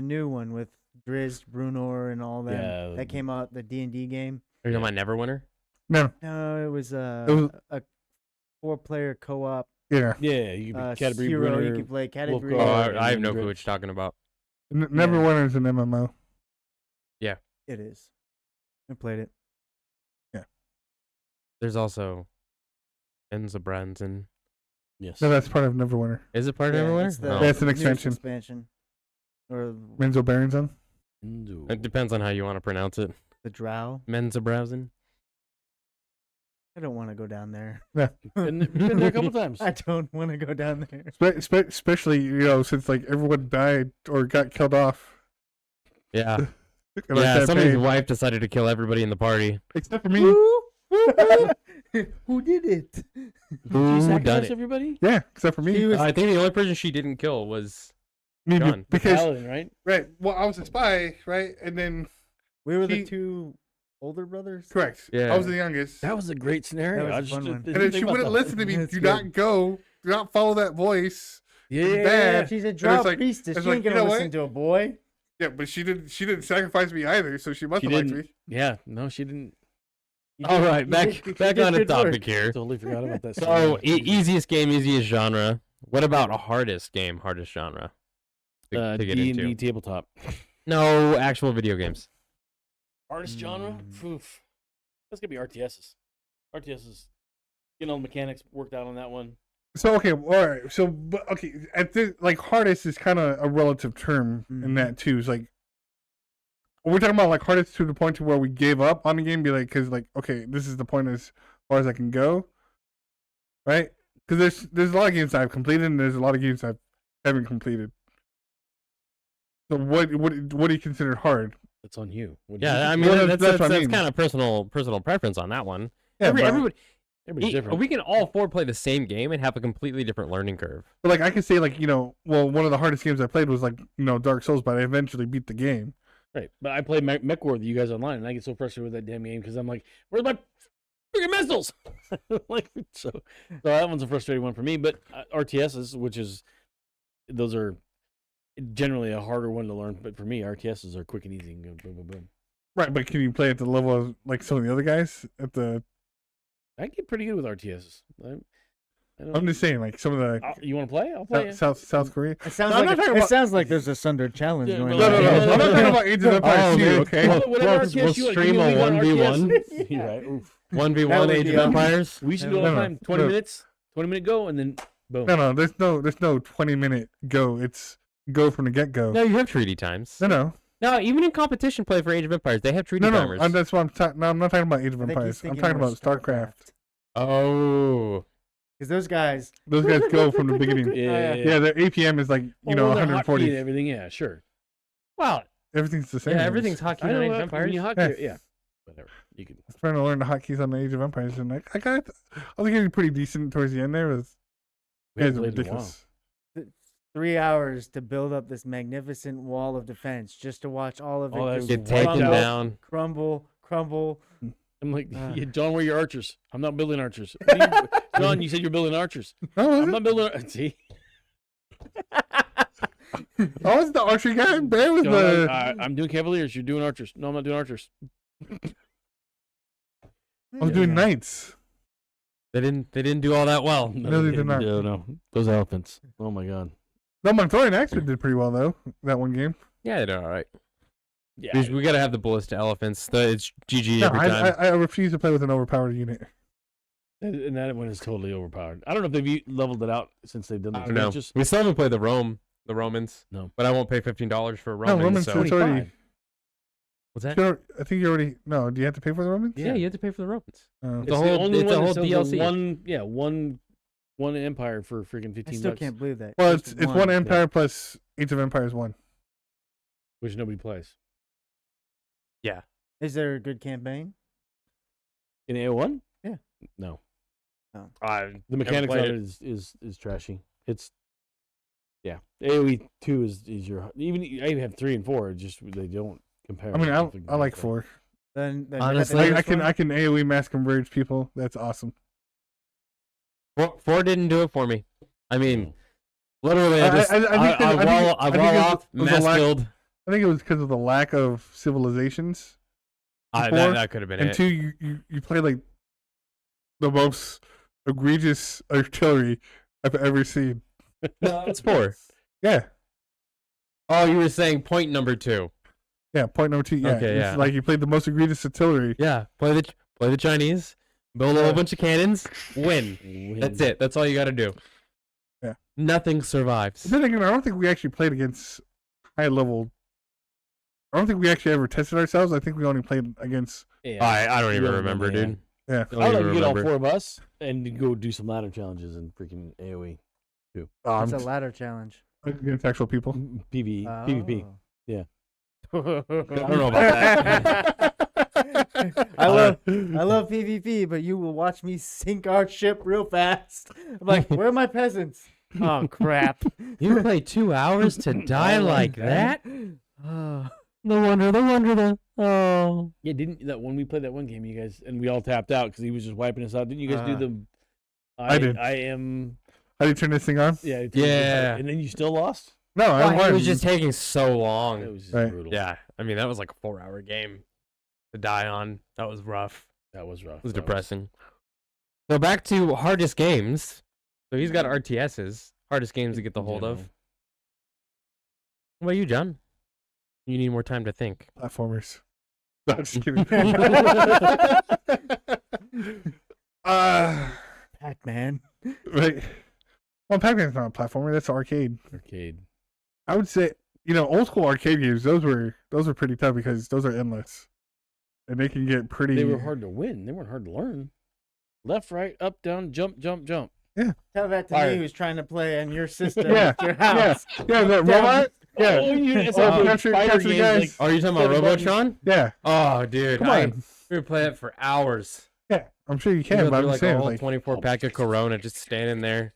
Speaker 4: new one with Drizzt, Brunor, and all that.
Speaker 3: Yeah.
Speaker 4: That came out, the D&D game.
Speaker 1: Are you talking about Neverwinter?
Speaker 2: No.
Speaker 4: No, it was
Speaker 2: was-
Speaker 4: a 4-player co-op
Speaker 2: Yeah.
Speaker 3: Yeah, you could be Canterbury
Speaker 4: hero. You
Speaker 3: Brunner.
Speaker 4: could play
Speaker 3: Wolf
Speaker 4: Canterbury.
Speaker 1: Oh,
Speaker 3: Guard,
Speaker 1: I have
Speaker 3: and
Speaker 1: no
Speaker 3: then
Speaker 1: clue what you're talking about.
Speaker 2: Neverwinter is an MMO.
Speaker 4: It is. I played it.
Speaker 1: There's also Enza Brands and
Speaker 3: Yes.
Speaker 2: No, that's part of Neverwinter.
Speaker 1: is it part of
Speaker 4: Yeah,
Speaker 1: Neverwinter?
Speaker 4: it's the
Speaker 1: No.
Speaker 2: Yeah, it's an
Speaker 4: newest
Speaker 2: expansion.
Speaker 4: expansion. Or
Speaker 2: Renzo Barrington.
Speaker 1: It depends on how you want to pronounce it.
Speaker 4: the Drow.
Speaker 1: Menza Browsen.
Speaker 4: I don't want to go down there.
Speaker 3: Been there a couple times.
Speaker 4: I don't want to go down there.
Speaker 2: Especially, since like everyone died or got killed off.
Speaker 1: Yeah.
Speaker 2: in our
Speaker 1: Yeah, somebody's
Speaker 2: campaign.
Speaker 1: wife decided to kill everybody in the party.
Speaker 2: Except for me.
Speaker 4: Who did it?
Speaker 1: Who
Speaker 3: She
Speaker 1: done
Speaker 3: sacrificed
Speaker 1: it?
Speaker 3: everybody?
Speaker 2: Yeah, except for me.
Speaker 4: She was-
Speaker 1: I think the only person she didn't kill was
Speaker 2: Me,
Speaker 1: John.
Speaker 2: because
Speaker 3: Paladin, right?
Speaker 2: right. Well, I was a spy, right, and then
Speaker 4: We were the
Speaker 2: She-
Speaker 4: 2 older brothers.
Speaker 2: correct.
Speaker 1: Yeah.
Speaker 2: I was the youngest.
Speaker 3: That was a great scenario.
Speaker 4: That was a
Speaker 3: I just
Speaker 4: fun
Speaker 3: didn't
Speaker 4: one.
Speaker 3: think
Speaker 2: And then she
Speaker 3: about
Speaker 2: wouldn't
Speaker 3: that.
Speaker 2: listen to me.
Speaker 4: That's
Speaker 2: Do
Speaker 4: good.
Speaker 2: not go. Do not follow that voice.
Speaker 3: Yeah,
Speaker 2: It's
Speaker 3: yeah,
Speaker 2: bad.
Speaker 4: She's a
Speaker 2: it's
Speaker 4: Drow
Speaker 2: like-
Speaker 4: priestess.
Speaker 2: it's
Speaker 4: She ain't
Speaker 2: like, you
Speaker 4: gonna
Speaker 2: know
Speaker 4: listen
Speaker 2: what?
Speaker 4: to a boy.
Speaker 2: Yeah, but she didn't sacrifice me either, so she must
Speaker 3: She
Speaker 2: have liked
Speaker 3: didn't.
Speaker 2: me.
Speaker 3: Yeah, no, she didn't.
Speaker 4: You
Speaker 1: All
Speaker 4: did-
Speaker 1: right,
Speaker 4: you
Speaker 1: back
Speaker 4: did- you
Speaker 1: back
Speaker 4: did
Speaker 1: on the
Speaker 4: good work.
Speaker 1: topic here.
Speaker 3: Totally forgot about that.
Speaker 1: So easiest game, easiest genre. What about a hardest game, hardest genre to get
Speaker 3: D&D
Speaker 1: into?
Speaker 3: tabletop.
Speaker 1: No, actual video games.
Speaker 3: Hardest genre? Oof. That's gonna be RTSs. RTSs. Getting all the mechanics worked out on that one.
Speaker 2: So okay, all right. So but okay, at this like hardest is kind of a relative term in
Speaker 4: Mhm.
Speaker 2: that too. It's like we're talking about like hardest to the point to where we gave up on the game, be like, because like okay, this is the point as far as I can go, right? Because there's a lot of games I've completed, and there's a lot of games I haven't completed. So what do you consider hard?
Speaker 3: That's on you. What do you
Speaker 1: Yeah, I
Speaker 3: think?
Speaker 1: mean
Speaker 2: Well,
Speaker 1: that's
Speaker 2: that's what I mean.
Speaker 1: kind of personal preference on that one.
Speaker 2: Yeah, but,
Speaker 1: Everybody,
Speaker 3: Everybody's different.
Speaker 1: we can all four play the same game and have a completely different learning curve.
Speaker 2: but like I can say like well one of the hardest games I played was like Dark Souls, but I eventually beat the game.
Speaker 3: Right, but I play Mech War with you guys online, and I get so frustrated with that damn game because I'm like, "Where's my freaking missiles?" Like, so that one's a frustrating one for me. But RTSs, those are generally a harder one to learn. But for me, RTSs are quick and easy. And go boom, boom, boom.
Speaker 2: Right, but can you play at the level of like some of the other guys at the?
Speaker 3: I get pretty good with RTS.
Speaker 2: I'm just saying, like some of the
Speaker 3: You want to play? I'll play.
Speaker 2: South Korea.
Speaker 4: It sounds
Speaker 2: No, I'm
Speaker 4: like
Speaker 2: not talking about-
Speaker 4: sounds like there's a Sundered challenge
Speaker 3: Yeah,
Speaker 4: going
Speaker 3: no,
Speaker 4: on.
Speaker 2: No. I'm not talking about Age of Empires 2, okay?
Speaker 1: Well, we'll stream a 1v1.
Speaker 3: You're right. Oof.
Speaker 1: 1v1
Speaker 4: would
Speaker 1: Age
Speaker 4: be
Speaker 1: of
Speaker 4: awesome.
Speaker 1: Empires.
Speaker 3: We should do it all the
Speaker 2: No,
Speaker 3: time. 20
Speaker 2: no.
Speaker 3: minutes, 20-minute go, and then boom.
Speaker 2: No, there's no 20-minute go. It's go from the get go.
Speaker 1: No, you have treaty times.
Speaker 2: No.
Speaker 1: No, even in competition play for Age of Empires, they have treaty timers.
Speaker 2: That's what I'm talking. No, I'm not talking about Age of
Speaker 4: I think he's
Speaker 2: Empires. I'm
Speaker 4: thinking
Speaker 2: talking
Speaker 4: more
Speaker 2: about StarCraft.
Speaker 1: Oh.
Speaker 4: Because those guys,
Speaker 2: Those guys go from the beginning.
Speaker 3: Yeah.
Speaker 2: Yeah, their APM is like
Speaker 3: Well, the hotkey
Speaker 2: 140.
Speaker 3: and everything. Yeah, sure.
Speaker 1: Well,
Speaker 2: Everything's the same.
Speaker 1: yeah, everything's hotkey
Speaker 3: I
Speaker 1: in
Speaker 3: know
Speaker 1: Age of
Speaker 3: that,
Speaker 1: Empires.
Speaker 3: when you hotkey, yeah. Whatever. You can.
Speaker 2: I was trying to learn the hotkeys on the Age of Empires, and I was getting pretty decent towards the end. There was
Speaker 3: We
Speaker 2: it
Speaker 3: haven't
Speaker 2: was
Speaker 3: played in a while.
Speaker 2: ridiculous.
Speaker 4: 3 hours to build up this magnificent wall of defense just to watch all of it
Speaker 3: All that
Speaker 4: just
Speaker 1: Get
Speaker 3: Wiped
Speaker 1: taken
Speaker 3: out.
Speaker 1: down.
Speaker 4: crumble.
Speaker 3: I'm like,
Speaker 4: Ah.
Speaker 3: yeah, John, where are your archers? I'm not building archers. What are you- John, you said you're building archers.
Speaker 2: No,
Speaker 3: I'm not building. See,
Speaker 2: I was the archery guy. Bear was
Speaker 3: John,
Speaker 2: the.
Speaker 3: I'm doing cavaliers. You're doing archers. No, I'm not doing archers.
Speaker 2: I was doing knights.
Speaker 1: They didn't do all that well.
Speaker 2: No, they did not.
Speaker 3: No, those elephants. Oh my god.
Speaker 2: No, my throwing axe did pretty well though. That one game.
Speaker 1: Yeah, they did all right.
Speaker 3: Yeah.
Speaker 1: We gotta have the ballista elephants. It's GG
Speaker 2: No,
Speaker 1: every time.
Speaker 2: I refuse to play with an overpowered unit.
Speaker 3: And that one is totally overpowered. I don't know if they've leveled it out since they've done
Speaker 1: I
Speaker 3: this.
Speaker 1: don't know.
Speaker 3: Just
Speaker 1: We still haven't played the Romans.
Speaker 3: No.
Speaker 1: But I won't pay $15 for a
Speaker 2: No,
Speaker 1: Roman.
Speaker 2: Romans
Speaker 1: so
Speaker 2: it's already.
Speaker 1: what's that?
Speaker 2: I think you already. No, do you have to pay for the Romans?
Speaker 1: Yeah, you have to pay for the Romans.
Speaker 2: Oh.
Speaker 1: It's
Speaker 3: it's
Speaker 1: a
Speaker 3: the
Speaker 1: whole-
Speaker 3: only
Speaker 1: it's a
Speaker 3: one
Speaker 1: whole
Speaker 3: that sells the
Speaker 1: DLC.
Speaker 3: one empire for freaking
Speaker 4: I
Speaker 3: 15
Speaker 4: still
Speaker 3: bucks,
Speaker 4: can't believe that.
Speaker 2: Well,
Speaker 4: Just
Speaker 2: it's one Empire plus Age of Empires 1.
Speaker 3: which nobody plays.
Speaker 4: Is there a good campaign?
Speaker 3: In AO1?
Speaker 4: Yeah.
Speaker 3: No.
Speaker 1: I
Speaker 3: The mechanics of
Speaker 1: played
Speaker 3: it is trashy. It's AoE 2 is your even I even have 3 and 4. Just they don't compare.
Speaker 2: I mean,
Speaker 3: with the
Speaker 2: I like
Speaker 3: gameplay.
Speaker 2: 4.
Speaker 4: Then
Speaker 1: Honestly,
Speaker 4: nothing
Speaker 2: Like,
Speaker 4: else for
Speaker 2: I
Speaker 4: it?
Speaker 2: can AOE mass converge people. That's awesome.
Speaker 1: Four didn't do it for me. I mean,
Speaker 3: No.
Speaker 1: literally, I just
Speaker 2: I think that- I think-
Speaker 1: I
Speaker 2: I think
Speaker 1: wall
Speaker 2: it was-
Speaker 1: off,
Speaker 2: it was a
Speaker 1: mass
Speaker 2: lack-
Speaker 1: killed.
Speaker 2: I think it was because of the lack of civilizations.
Speaker 1: That
Speaker 2: before,
Speaker 1: could have been
Speaker 2: And
Speaker 1: it.
Speaker 2: 2, you play like the most egregious artillery I've ever seen.
Speaker 1: No, it's 4.
Speaker 2: Yeah.
Speaker 1: Oh, you were saying point number 2.
Speaker 2: Yeah, point number 2. Yeah.
Speaker 1: Okay,
Speaker 2: It's
Speaker 1: yeah.
Speaker 2: like you played the most egregious artillery.
Speaker 1: Yeah, play the Chinese, build a whole
Speaker 2: Yeah.
Speaker 1: bunch of cannons, win. That's it. That's all you got to do.
Speaker 2: Yeah.
Speaker 1: Nothing survives.
Speaker 2: But then again, I don't think we actually played against high level. I don't think we actually ever tested ourselves. I think we only played against.
Speaker 3: Yeah.
Speaker 1: I don't even
Speaker 3: Yeah,
Speaker 1: remember,
Speaker 3: yeah.
Speaker 1: dude.
Speaker 2: Yeah.
Speaker 1: Don't
Speaker 3: I'd like
Speaker 1: even
Speaker 3: to get all
Speaker 1: remember.
Speaker 3: 4 of us and go do some ladder challenges in freaking AoE.
Speaker 4: It's a ladder challenge.
Speaker 2: Against actual people.
Speaker 3: PvP.
Speaker 4: Oh.
Speaker 3: Yeah.
Speaker 4: I
Speaker 1: don't know about
Speaker 4: I love PvP, but you will watch me sink our ship real fast. I'm like, where are my peasants? Oh crap!
Speaker 1: You play 2 hours to die like that?
Speaker 4: Oh.
Speaker 1: No wonder. Oh.
Speaker 3: Yeah, didn't that when we played that one game, you guys and we all tapped out because he was just wiping us out. Didn't you guys do the?
Speaker 2: I did.
Speaker 3: I am.
Speaker 2: How do you turn this thing on?
Speaker 3: Yeah.
Speaker 1: Yeah.
Speaker 3: And then you still lost.
Speaker 2: No, I
Speaker 1: Well, it
Speaker 2: won.
Speaker 1: was just taking so
Speaker 3: It
Speaker 1: long.
Speaker 3: was just
Speaker 2: Right.
Speaker 3: brutal.
Speaker 1: Yeah, I mean that was like a 4-hour game to die on. That was rough.
Speaker 3: That was rough.
Speaker 1: It was
Speaker 3: That
Speaker 1: depressing. So back to hardest games. So he's got RTSs, hardest games to get the
Speaker 3: in
Speaker 1: hold of.
Speaker 3: general.
Speaker 1: What about you, John? You need more time to think.
Speaker 2: Platformers. No, I'm just kidding.
Speaker 4: Pac-Man.
Speaker 2: Right. Well, Pac-Man's not a platformer. That's arcade.
Speaker 3: Arcade.
Speaker 2: I would say, old school arcade games. Those were pretty tough because those are endless, and they can get pretty.
Speaker 3: They were hard to win. They weren't hard to learn. Left, right, up, down, jump, jump, jump.
Speaker 4: Tell that to
Speaker 2: Fire.
Speaker 4: me who's trying to play on your system
Speaker 2: Yeah,
Speaker 4: at your house.
Speaker 2: Yeah, the robot. Yeah.
Speaker 3: Oh, it's
Speaker 2: Oh,
Speaker 3: like
Speaker 2: capture
Speaker 3: fighter
Speaker 2: the
Speaker 3: games,
Speaker 2: guys.
Speaker 3: like-
Speaker 1: Oh, are you talking about
Speaker 3: Seven buttons.
Speaker 1: Robotron?
Speaker 2: Yeah.
Speaker 1: Oh, dude,
Speaker 2: Come on.
Speaker 1: we would play it for hours.
Speaker 2: Yeah. I'm sure you
Speaker 1: You
Speaker 2: can,
Speaker 1: go
Speaker 2: but I'm
Speaker 1: through
Speaker 2: just
Speaker 1: like a
Speaker 2: saying,
Speaker 1: whole
Speaker 2: like,
Speaker 1: 24 pack of Corona just standing there.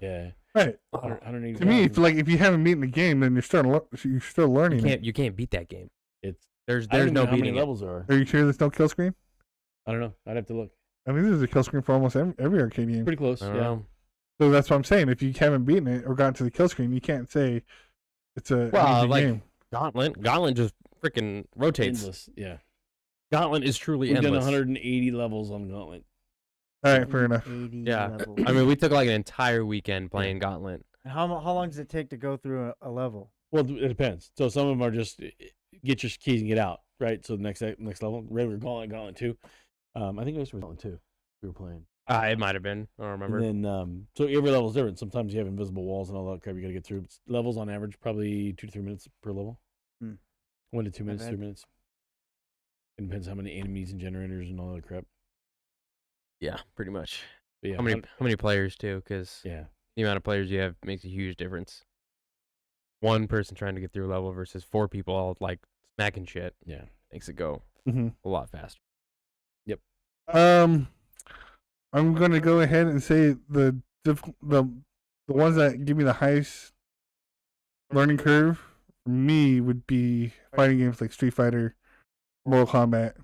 Speaker 3: Yeah.
Speaker 2: right.
Speaker 3: 180
Speaker 2: To me,
Speaker 3: pounds.
Speaker 2: if you haven't beaten the game, then you're still learning.
Speaker 1: You can't beat that game.
Speaker 3: It's
Speaker 1: There's
Speaker 3: I don't
Speaker 1: no
Speaker 3: even know how many
Speaker 1: beating it.
Speaker 3: levels there are.
Speaker 2: Are you sure there's no kill screen?
Speaker 3: I don't know. I'd have to look.
Speaker 2: I mean, there's a kill screen for almost every arcade game.
Speaker 3: Pretty close.
Speaker 1: I
Speaker 3: Yeah.
Speaker 1: don't know.
Speaker 2: So that's what I'm saying. If you haven't beaten it or gotten to the kill screen, you can't say it's a
Speaker 1: Well,
Speaker 2: easy
Speaker 1: like
Speaker 2: game.
Speaker 1: Gauntlet just freaking rotates.
Speaker 3: Endless. Yeah.
Speaker 1: Gauntlet is truly
Speaker 3: We've done
Speaker 1: endless.
Speaker 3: 180 levels on Gauntlet.
Speaker 2: All right, fair enough.
Speaker 4: 80
Speaker 1: Yeah.
Speaker 4: levels.
Speaker 1: I mean, we took like an entire weekend playing Gauntlet.
Speaker 4: And how long does it take to go through a level?
Speaker 3: Well, it depends. So some of them are just get your keys and get out, right? So the next level, regular Gauntlet 2. I think it was Gauntlet 2 we were playing.
Speaker 1: It might have been. I don't remember.
Speaker 3: And then, so every level's different. Sometimes you have invisible walls and all that crap you got to get through. Levels on average probably 2 to 3 minutes per level. 1 to 2 minutes,
Speaker 4: bad.
Speaker 3: 3 minutes. It depends how many enemies and generators and all that crap.
Speaker 1: Yeah, pretty much.
Speaker 3: But yeah,
Speaker 1: How many players too? Because
Speaker 3: yeah.
Speaker 1: the amount of players you have makes a huge difference. One person trying to get through a level versus 4 people all like smacking shit
Speaker 3: Yeah.
Speaker 1: makes it go
Speaker 2: Mm-hmm.
Speaker 1: a lot faster.
Speaker 2: I'm gonna go ahead and say the ones that give me the highest learning curve for me would be fighting games like Street Fighter, Mortal Kombat,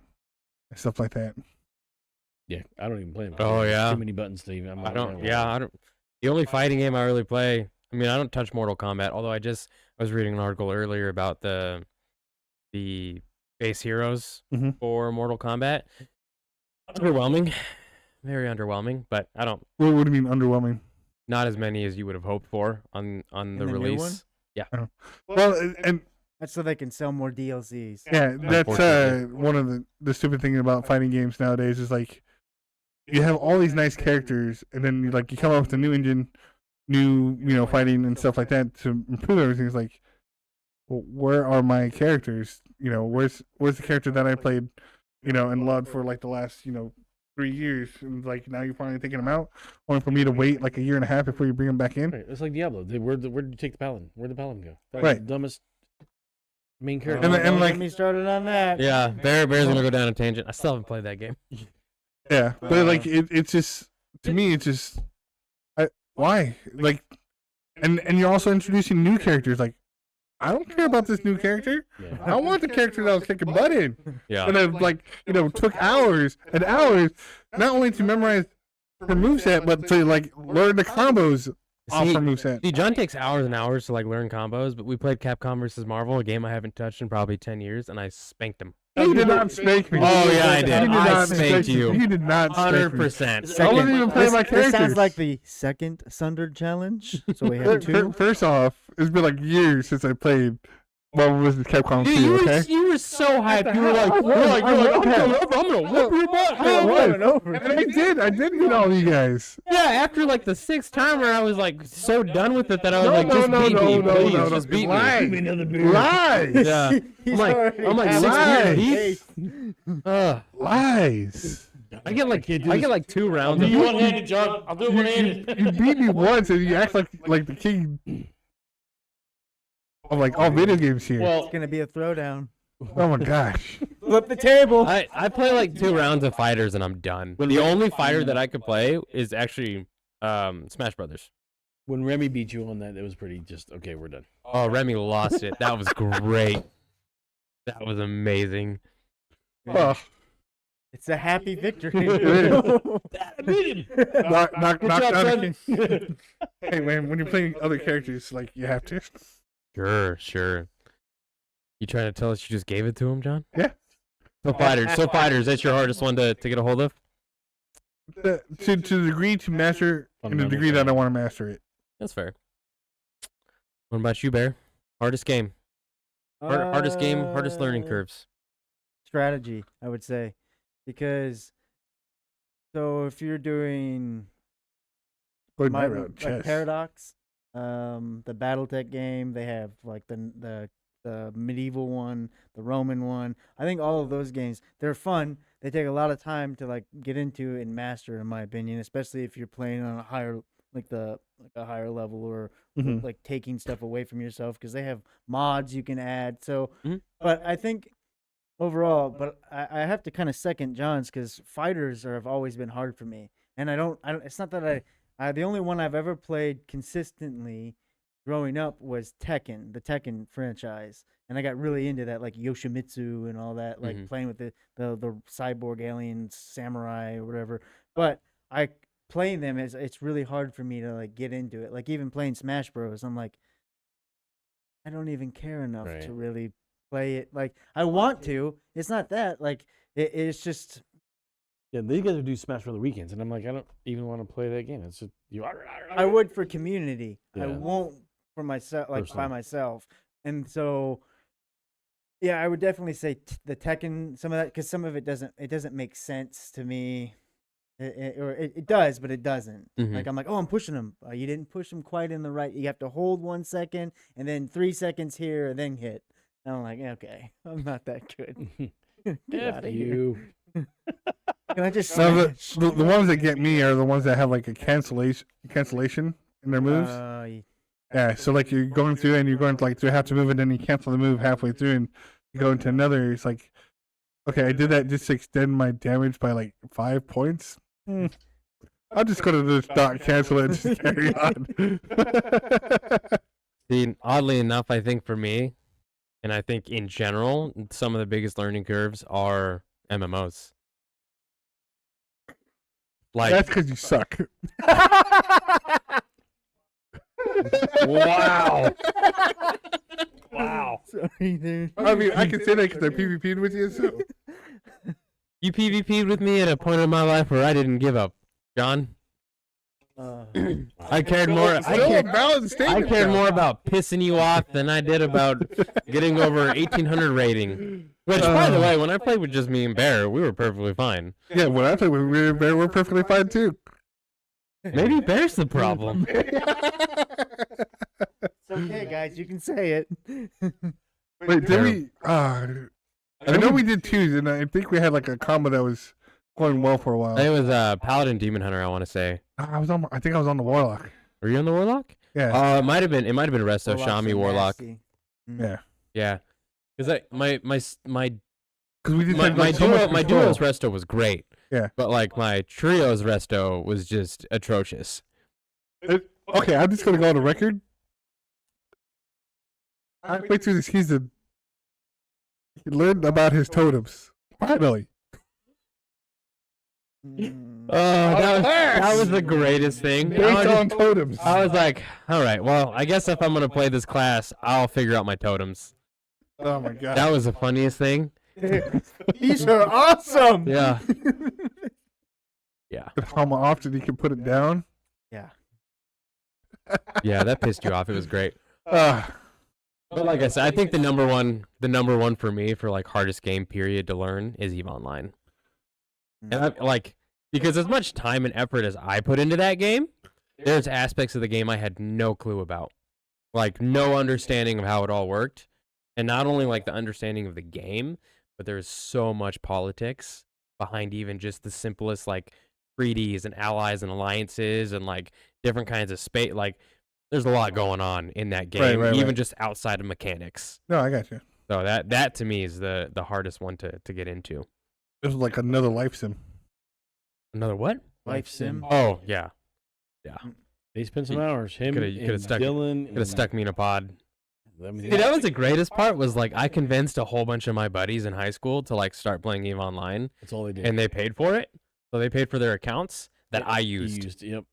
Speaker 2: and stuff like that.
Speaker 3: Yeah, I don't even play them.
Speaker 1: Oh,
Speaker 3: There's
Speaker 1: yeah.
Speaker 3: too many buttons to even.
Speaker 1: I don't. The only fighting game I really play. I mean, I don't touch Mortal Kombat. Although I was reading an article earlier about the base heroes
Speaker 2: Mhm.
Speaker 1: for Mortal Kombat. Underwhelming, very underwhelming. But I don't.
Speaker 2: What would you mean underwhelming?
Speaker 1: Not as many as you would have hoped for on the
Speaker 4: the new
Speaker 1: release.
Speaker 4: one?
Speaker 2: Well, and
Speaker 4: That's so they can sell more DLCs.
Speaker 2: yeah, that's
Speaker 1: Unfortunately.
Speaker 2: one of the stupid things about fighting games nowadays is like you have all these nice characters, and then you come up with a new engine, new fighting and stuff like that to improve everything. It's like, well, where are my characters? Where's the character that I played, and loved for like the last 3 years, and like now you're finally taking them out, only for me to wait like a year and a half before you bring them back in.
Speaker 3: Right, it's like Diablo. Where did you take the Paladin? Where'd the Paladin go? That was
Speaker 2: Right.
Speaker 3: the dumbest main
Speaker 4: Oh,
Speaker 3: character.
Speaker 2: And
Speaker 4: don't
Speaker 2: like-
Speaker 4: get me started on that.
Speaker 1: Yeah, Bear's gonna go down a tangent. I still haven't played that game.
Speaker 2: Yeah, but like it's just to me, it's just why like, and you're also introducing new characters. Like, I don't care about this new character.
Speaker 3: Yeah.
Speaker 2: I want the character that was kicking butt in.
Speaker 1: Yeah.
Speaker 2: And it took hours and hours not only to memorize her moveset, but to like learn the combos off
Speaker 1: See-
Speaker 2: her moveset.
Speaker 1: See, John takes hours and hours to like learn combos, but we played Capcom versus Marvel, a game I haven't touched in probably 10 years, and I spanked him.
Speaker 2: You did not spank me.
Speaker 1: Oh, yeah, I did.
Speaker 2: You did
Speaker 1: I
Speaker 2: not
Speaker 1: spanked
Speaker 2: spank me.
Speaker 1: you.
Speaker 2: You did not spank me.
Speaker 1: 100%.
Speaker 2: I wasn't even playing my
Speaker 4: This
Speaker 2: characters.
Speaker 4: sounds like the second Sundered challenge. So we have two.
Speaker 2: First off, it's been like years since I played Marvel vs. Capcom
Speaker 1: Dude,
Speaker 2: 2, okay?
Speaker 1: you were so hyped. You were like,
Speaker 2: I was.
Speaker 1: I'm gonna whoop your butt.
Speaker 2: I was.
Speaker 4: over.
Speaker 2: And I did beat all you guys.
Speaker 1: Yeah, after like the 6th timer, I was like so done with it that I was like,
Speaker 2: No,
Speaker 1: just
Speaker 2: no,
Speaker 1: beat
Speaker 2: no,
Speaker 1: me,
Speaker 2: no,
Speaker 1: please,
Speaker 2: no, no.
Speaker 1: just beat
Speaker 2: Lies.
Speaker 1: me.
Speaker 2: Lies.
Speaker 1: Yeah.
Speaker 4: He's
Speaker 1: I'm
Speaker 4: already
Speaker 1: like
Speaker 4: having
Speaker 1: 6
Speaker 2: Lies.
Speaker 1: years deep.
Speaker 2: Lies.
Speaker 1: I get like 2 rounds.
Speaker 3: Do
Speaker 1: Of
Speaker 3: you one-handed, John? I'll do it one-handed.
Speaker 2: You beat me once and you act like the king of like all video games here.
Speaker 3: Well,
Speaker 4: It's gonna be a throwdown.
Speaker 2: Oh my gosh.
Speaker 4: Flip the table.
Speaker 1: I play like 2 rounds of fighters and I'm done. The only fighter that I could play is actually Smash Brothers.
Speaker 3: when Remy beat you on that, it was pretty just, okay, we're done.
Speaker 1: Oh, Remy lost it. That was great. That was amazing.
Speaker 2: Oh,
Speaker 4: It's a happy victory.
Speaker 3: I beat him.
Speaker 2: knock
Speaker 3: Good job,
Speaker 2: down.
Speaker 3: son.
Speaker 2: Hey man, when you're playing other characters, like you have to.
Speaker 1: Sure. You trying to tell us you just gave it to him, John?
Speaker 2: Yeah.
Speaker 1: So fighters, that's your hardest one to get a hold of?
Speaker 2: To the degree to master, in the degree that I want to master it.
Speaker 1: That's fair. What about you, Bear? Hardest game. Hardest game, hardest learning curves.
Speaker 4: Strategy, I would say, because so if you're doing
Speaker 2: Go my
Speaker 4: my
Speaker 2: route,
Speaker 4: like
Speaker 2: chess.
Speaker 4: Paradox, the BattleTech game, they have like the medieval one, the Roman one. I think all of those games, they're fun. They take a lot of time to like get into and master, in my opinion, especially if you're playing on a higher a higher level or
Speaker 2: Mhm.
Speaker 4: like taking stuff away from yourself because they have mods you can add. So,
Speaker 1: Mhm.
Speaker 4: but I think overall, but I have to kind of second John's because fighters have always been hard for me, and I don't. It's not that the only one I've ever played consistently growing up was Tekken, the Tekken franchise, and I got really into that, like Yoshimitsu and all that, like
Speaker 1: Mhm.
Speaker 4: playing with the cyborg alien samurai or whatever. But playing them it's really hard for me to like get into it. Like even playing Smash Bros, I'm like, I don't even care enough
Speaker 3: Right.
Speaker 4: to really play it. Like I want to. It's not that. Like it's just.
Speaker 3: Yeah, these guys would do Smash for the weekends, and I'm like, I don't even want to play that game. It's just you.
Speaker 4: I would for community. I
Speaker 3: Yeah.
Speaker 4: won't for myself, like by
Speaker 3: Personally.
Speaker 4: myself. And so, yeah, I would definitely say the Tekken, some of that, because some of it doesn't make sense to me. It does, but it doesn't.
Speaker 1: Mhm.
Speaker 4: Like I'm like, oh, I'm pushing him. You didn't push him quite in the right. You have to hold 1 second and then 3 seconds here and then hit. And I'm like, okay, I'm not that good. Get
Speaker 3: F
Speaker 4: outta here.
Speaker 3: you.
Speaker 4: Can I just
Speaker 2: No,
Speaker 4: smash?
Speaker 2: the ones that get me are the ones that have like a cancellation in their moves. Yeah, so like you're going through and you're going like through half the move and then you cancel the move halfway through and you go into another. It's like, okay, I did that just to extend my damage by like 5 points. I'll just go to this dot cancel it and just carry on.
Speaker 1: See, oddly enough, I think for me, and I think in general, some of the biggest learning curves are MMOs. Like,
Speaker 2: That's because you suck.
Speaker 1: wow. Wow.
Speaker 4: Sorry, there.
Speaker 2: I mean, I can say that because I PvP'd with you, so.
Speaker 1: You PvP'd with me at a point in my life where I didn't give up, John. I cared more.
Speaker 2: Still a valid
Speaker 1: I
Speaker 2: statement,
Speaker 1: cared
Speaker 2: though.
Speaker 1: more about pissing you off than I did about getting over 1800 rating. Which, by the way, when I played with just me and Bear, we were perfectly fine.
Speaker 2: Yeah, when I played with Bear, we're perfectly fine too.
Speaker 1: Maybe Bear's the problem.
Speaker 4: It's okay, guys. You can say it.
Speaker 2: Wait, did we? I know we did twos, and I think we had like a combo that was going well for a while.
Speaker 1: It was Paladin Demon Hunter, I want to say.
Speaker 2: I think I was on the Warlock.
Speaker 1: Were you on the Warlock?
Speaker 2: Yeah.
Speaker 1: It might have been Resto,
Speaker 4: Warlocks
Speaker 1: Shami
Speaker 4: are
Speaker 1: Warlock.
Speaker 4: nasty.
Speaker 2: Yeah.
Speaker 1: Yeah. Because my
Speaker 2: Because we did have,
Speaker 1: my
Speaker 2: like, so much
Speaker 1: duo's
Speaker 2: control.
Speaker 1: Resto was great.
Speaker 2: Yeah.
Speaker 1: But like my trio's Resto was just atrocious.
Speaker 2: Okay, I'm just gonna go on the record. Halfway through the season, he learned about his totems. Finally.
Speaker 4: Mm.
Speaker 1: That was the greatest thing.
Speaker 2: Based on totems.
Speaker 1: I was like, all right, well, I guess if I'm gonna play this class, I'll figure out my totems.
Speaker 2: Oh my god.
Speaker 1: That was the funniest thing.
Speaker 4: These are awesome.
Speaker 1: Yeah. Yeah.
Speaker 2: How often he can put it down.
Speaker 4: Yeah.
Speaker 1: Yeah, that pissed you off. It was great.
Speaker 2: Uh,
Speaker 1: But like I said, I think the number one for me for like hardest game period to learn is EVE Online. And like, because as much time and effort as I put into that game, there's aspects of the game I had no clue about. Like no understanding of how it all worked. And not only like the understanding of the game, but there's so much politics behind even just the simplest like treaties and allies and alliances and like different kinds of space. Like there's a lot going on in that game, even just outside of mechanics.
Speaker 2: no, I got you.
Speaker 1: So that to me is the hardest one to get into.
Speaker 2: This was like another life sim.
Speaker 1: Another what?
Speaker 4: Life sim.
Speaker 1: Oh yeah,
Speaker 3: They spent some hours. Him
Speaker 1: Coulda- coulda
Speaker 3: and
Speaker 1: stuck-
Speaker 3: Dylan.
Speaker 1: could have stuck me in a pod.
Speaker 3: I mean,
Speaker 1: See, that was the greatest part. Was like I convinced a whole bunch of my buddies in high school to like start playing EVE Online,
Speaker 3: that's all they did.
Speaker 1: and they paid for it. So they paid for their accounts that I used.
Speaker 3: Yep.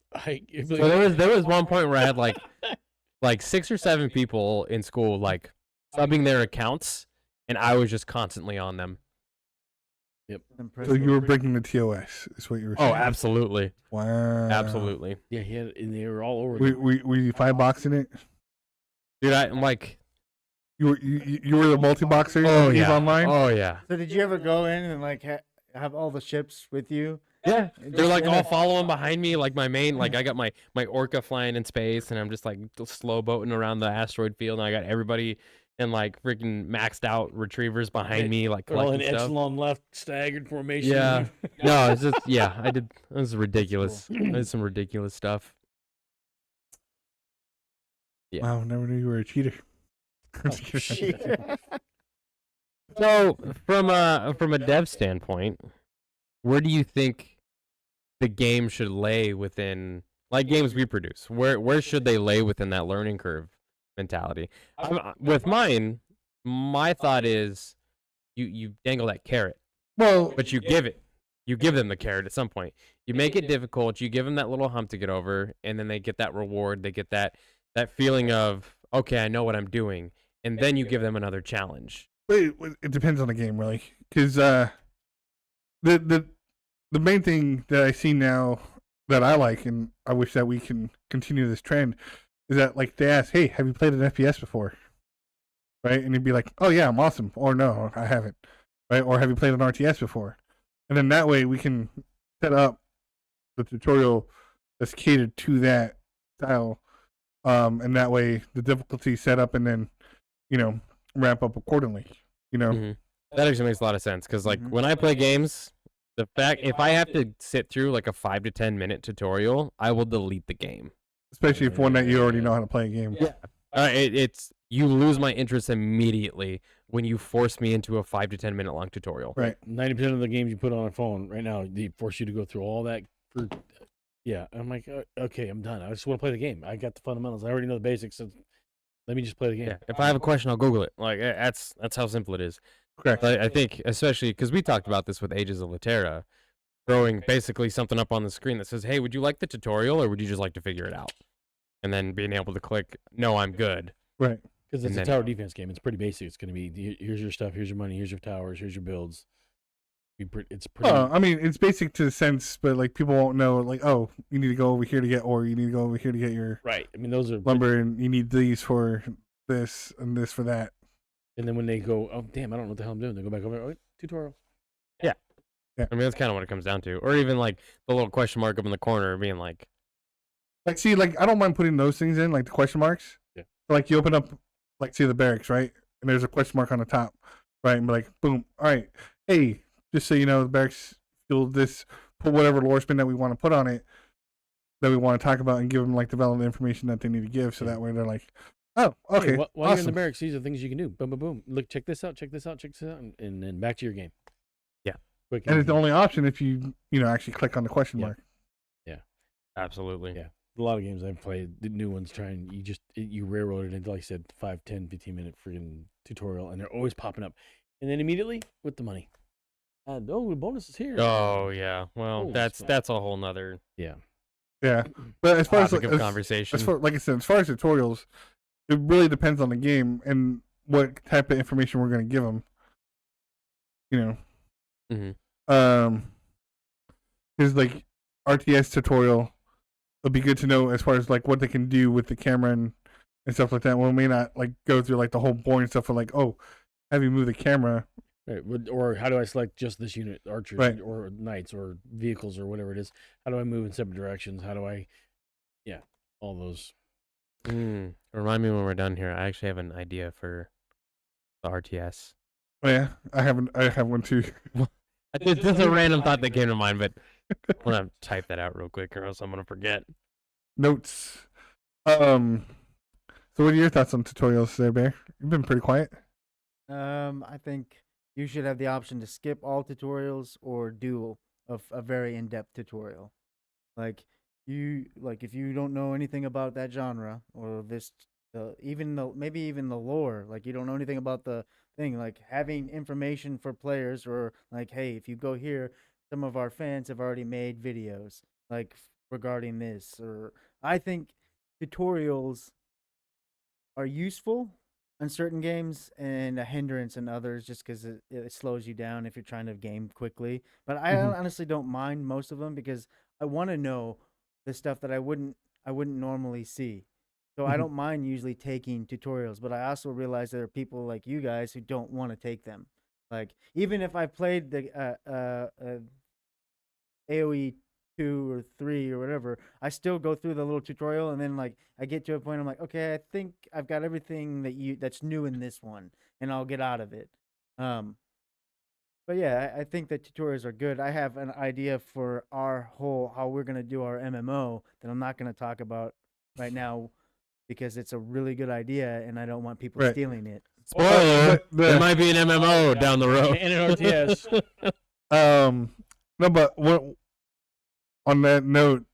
Speaker 1: So there was one point where I had like 6 or 7 people in school like subbing their accounts, and I was just constantly on them.
Speaker 2: So you were breaking the TOS, is what you were saying.
Speaker 1: Oh, absolutely,
Speaker 2: Wow.
Speaker 1: absolutely,
Speaker 3: Yeah, he had, and they were all over.
Speaker 2: Were you 5-boxing it?
Speaker 1: dude. I'm like,
Speaker 2: You were the multi-boxer
Speaker 1: oh
Speaker 2: in EVE
Speaker 1: yeah,
Speaker 2: Online?
Speaker 1: oh yeah,
Speaker 4: So did you ever go in and like have all the ships with you?
Speaker 1: yeah.
Speaker 4: And
Speaker 1: They're
Speaker 4: just
Speaker 1: like
Speaker 4: in
Speaker 1: all
Speaker 4: a-
Speaker 1: following behind me, like my main, like I got my orca flying in space, and I'm just like slow boating around the asteroid field, and I got everybody and like freaking maxed out retrievers behind me, like
Speaker 3: They're all in
Speaker 1: collecting stuff.
Speaker 3: echelon left, staggered formation.
Speaker 1: Yeah. No, it's just I did. It was ridiculous. I did some ridiculous stuff. Yeah.
Speaker 2: Wow, never knew you were a cheater.
Speaker 1: So from a dev standpoint, where do you think the game should lay within, like games we produce? Where should they lay within that learning curve mentality? With mine, my thought is you dangle that carrot,
Speaker 2: Well,
Speaker 1: but you give them the carrot at some point. You make it difficult. You give them that little hump to get over, and then they get that reward. They get that feeling of, okay, I know what I'm doing, and then you give them another challenge.
Speaker 2: But it depends on the game, really, because the main thing that I see now that I like, and I wish that we can continue this trend, is that like they ask, "Hey, have you played an FPS before?" Right, and you'd be like, "Oh yeah, I'm awesome," or "No, I haven't," right? Or "Have you played an RTS before?" And then that way we can set up the tutorial that's catered to that style, and that way the difficulty set up, and then ramp up accordingly.
Speaker 1: Mhm. That actually makes a lot of sense because, like, when I play games, the fact if I have to sit through like a 5 to 10 minute tutorial, I will delete the game.
Speaker 2: Especially if one that you already know how to play a game.
Speaker 1: Yeah. It's you lose my interest immediately when you force me into a 5 to 10 minute long tutorial.
Speaker 2: Right.
Speaker 3: 90% of the games you put on a phone right now, they force you to go through all that. Yeah, I'm like, okay, I'm done. I just want to play the game. I got the fundamentals. I already know the basics. So let me just play the game.
Speaker 1: Yeah. If I have a question, I'll Google it. Like that's how simple it is.
Speaker 2: Correct.
Speaker 1: But I think, especially because we talked about this with Ages of Laterra, throwing basically something up on the screen that says, "Hey, would you like the tutorial, or would you just like to figure it out?" And then being able to click, "No, I'm good."
Speaker 2: Right.
Speaker 3: Because it's
Speaker 1: And
Speaker 3: a
Speaker 1: then-
Speaker 3: tower defense game. It's pretty basic. It's going to be here's your stuff, here's your money, here's your towers, here's your builds. It's pretty.
Speaker 2: I mean, it's basic to the sense, but like people won't know. Like, oh, you need to go over here to get ore. You need to go over here to get your
Speaker 3: right. I mean, those are
Speaker 2: lumber, and you need these for this and this for that.
Speaker 3: And then when they go, oh damn, I don't know what the hell I'm doing. They go back over. Oh, tutorial.
Speaker 2: Yeah.
Speaker 1: I mean, that's kind of what it comes down to. Or even like the little question mark up in the corner being like,
Speaker 2: Like, see, like I don't mind putting those things in, like the question marks.
Speaker 3: Yeah.
Speaker 2: Like you open up, like, see the barracks, right? And there's a question mark on the top, right? And be like, boom. All right. Hey, just so you know, the barracks feel this. Put whatever lore spin that we want to put on it, that we want to talk about, and give them like the relevant information that they need to give, so that way they're like, oh, okay,
Speaker 3: Hey, while you're in the
Speaker 2: awesome.
Speaker 3: barracks, these are things you can do. Boom, boom, boom. Look, check this out, check this out, check this out, and then back to your game.
Speaker 1: Yeah.
Speaker 3: Quick
Speaker 2: And it's the
Speaker 3: easy.
Speaker 2: only option if you actually click on the question
Speaker 3: Yeah.
Speaker 2: mark.
Speaker 1: absolutely.
Speaker 3: Yeah. A lot of games I've played, the new ones try and you railroad it into, like I said, 5, 10, 15 minute freaking tutorial, and they're always popping up. And then immediately with the money. And the bonus is here.
Speaker 1: Oh yeah. Well,
Speaker 3: Holy
Speaker 1: that's
Speaker 3: smokes.
Speaker 1: a whole nother
Speaker 2: Yeah, but as far as,
Speaker 1: topic
Speaker 2: like,
Speaker 1: of conversation.
Speaker 2: like I said, as far as tutorials, it really depends on the game and what type of information we're going to give them.
Speaker 1: Mhm.
Speaker 2: Because like RTS tutorial would be good to know as far as like what they can do with the camera and stuff like that. Well, we may not like go through like the whole boring stuff of like, oh, have you move the camera?
Speaker 3: Right. Or how do I select just this unit, archers,
Speaker 2: Right.
Speaker 3: or knights, or vehicles, or whatever it is? How do I move in separate directions? How do I, all those.
Speaker 1: Remind me when we're done here. I actually have an idea for the RTS.
Speaker 2: Oh yeah, I have one too.
Speaker 1: This is a random thought that came to mind, but I want to type that out real quick, or else I'm gonna forget.
Speaker 2: Notes. So what are your thoughts on tutorials there, Bear? You've been pretty quiet.
Speaker 4: I think you should have the option to skip all tutorials or do a very in-depth tutorial. Like if you don't know anything about that genre or maybe even the lore, like you don't know anything about the thing, like having information for players, or like, hey, if you go here, some of our fans have already made videos like regarding this. Or I think tutorials are useful in certain games and a hindrance in others, just because it slows you down if you're trying to game quickly. But I honestly don't mind most of them, because I want to know the stuff that I wouldn't normally see. So I don't mind usually taking tutorials, but I also realize there are people like you guys who don't want to take them. Like, even if I played the AoE 2 or 3 or whatever, I still go through the little tutorial, and then like I get to a point, I'm like, okay, I think I've got everything that's new in this one, and I'll get out of it. But yeah, I think that tutorials are good. I have an idea for how we're gonna do our MMO that I'm not gonna talk about right now, because it's a really good idea, and I don't want people
Speaker 2: Right.
Speaker 4: stealing it.
Speaker 1: Spoiler: there might be an MMO down the road.
Speaker 3: And an RTS.
Speaker 2: No, but what on that note,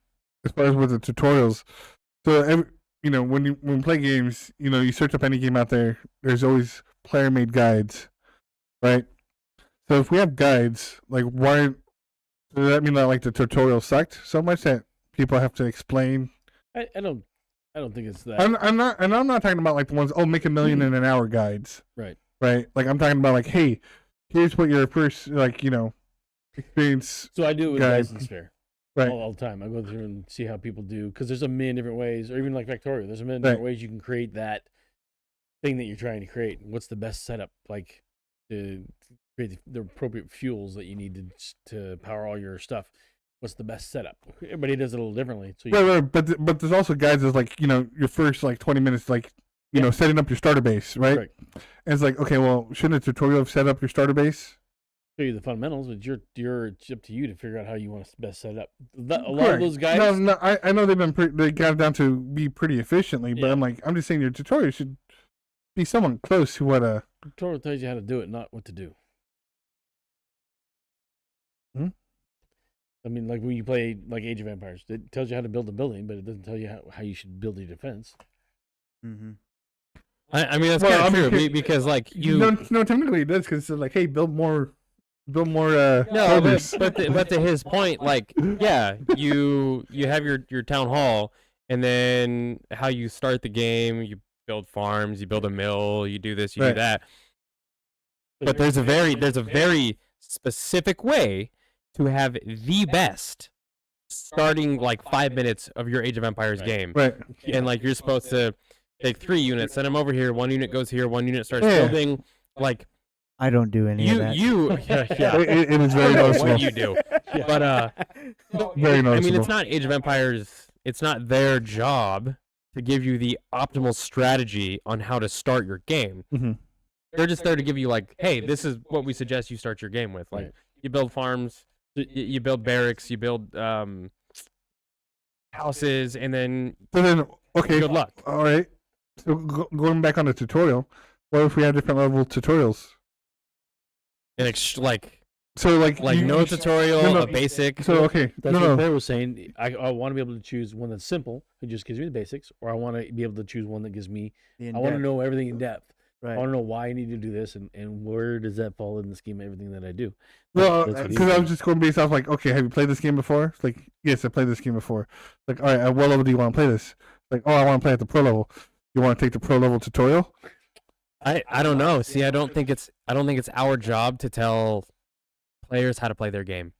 Speaker 2: as far as with the tutorials, so when we play games, you search up any game out there, there's always player-made guides, right? So if we have guides, like, why does that mean that like the tutorial sucked so much that people have to explain?
Speaker 3: I don't think it's that.
Speaker 2: I'm not talking about like the ones, make $1 million in an hour guides.
Speaker 3: Right.
Speaker 2: right? Like I'm talking about like, hey, here's what your first experience.
Speaker 3: So I do it with
Speaker 2: Guide.
Speaker 3: License Fair
Speaker 2: Right.
Speaker 3: all the time. I go through and see how people do, because there's a million different ways, or even like Factorio, there's a million different ways you can create that thing that you're trying to create. What's the best setup, like to create the appropriate fuels that you need to power all your stuff? What's the best setup? Everybody does it a little differently. So
Speaker 2: Right. But there's also guides that's like your first like 20 minutes like setting up your starter base, right?
Speaker 3: Right.
Speaker 2: And it's like, okay, well, shouldn't a tutorial have set up your starter base?
Speaker 3: show you the fundamentals, but it's up to you to figure out how you want to best set it up. A lot of those guys.
Speaker 2: No, I know they got it down to be pretty efficiently, but
Speaker 3: Yeah.
Speaker 2: I'm just saying your tutorial should be somewhat close to what a
Speaker 3: tutorial tells you how to do it, not what to do. I mean, like when you play like Age of Empires, it tells you how to build a building, but it doesn't tell you how you should build your defense.
Speaker 4: Mm-hmm.
Speaker 1: I mean, that's kind of true because like
Speaker 2: no, technically it does because it's like, hey, build more.
Speaker 1: No,
Speaker 2: soldiers.
Speaker 1: but to his point, like, yeah, you have your town hall, and then how you start the game, you build farms, you build a mill, you do this, you do that. But there's a very specific way to have the best starting like 5 minutes of your Age of Empires game,
Speaker 2: Right.
Speaker 1: and like you're supposed to take 3 units, send them over here, 1 unit goes here, 1 unit starts building, like.
Speaker 4: I don't do any of that.
Speaker 1: Yeah.
Speaker 2: It is very
Speaker 1: I don't know
Speaker 2: noticeable.
Speaker 1: what you do, but
Speaker 2: Very noticeable.
Speaker 1: I mean, it's not Age of Empires. It's not their job to give you the optimal strategy on how to start your game.
Speaker 2: Mm-hmm.
Speaker 1: They're just there to give you like, hey, this is what we suggest you start your game with. Like, you build farms, you build barracks, you build houses, and then
Speaker 2: okay,
Speaker 1: good luck.
Speaker 2: All right. So going back on the tutorial, what if we have different level tutorials?
Speaker 1: And
Speaker 2: no
Speaker 1: tutorial, a basic.
Speaker 2: So okay,
Speaker 3: That's what Bear was saying. I want to be able to choose one that's simple, who just gives me the basics, or I want to be able to choose one that gives me. I want to know everything in depth.
Speaker 4: Right.
Speaker 3: I want to know why I need to do this, and where does that fall in the scheme of everything that I do.
Speaker 2: Well, because I was just going based off like, okay, have you played this game before? It's like, yes, I played this game before. Like, all right, at what level do you want to play this? Like, oh, I want to play at the pro level. You want to take the pro level tutorial?
Speaker 1: I don't know. See, I don't think it's our job to tell players how to play their game.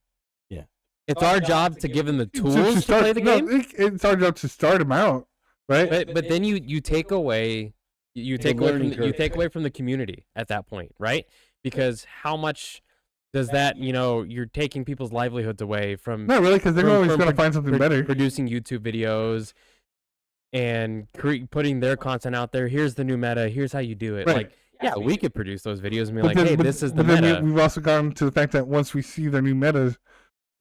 Speaker 3: Yeah,
Speaker 1: it's our job to give them the tools to play the game.
Speaker 2: It's our job to start them out, right?
Speaker 1: But then you take away you take away from the community at that point, right? Because how much does that you're taking people's livelihoods away from?
Speaker 2: Not really, because they're always going to find something better.
Speaker 1: Producing YouTube videos and putting their content out there. Here's the new meta. Here's how you do it.
Speaker 2: Right.
Speaker 1: Like, yeah, we could produce those videos and be like, hey, this is the meta.
Speaker 2: Then we've also gotten to the fact that once we see their new metas,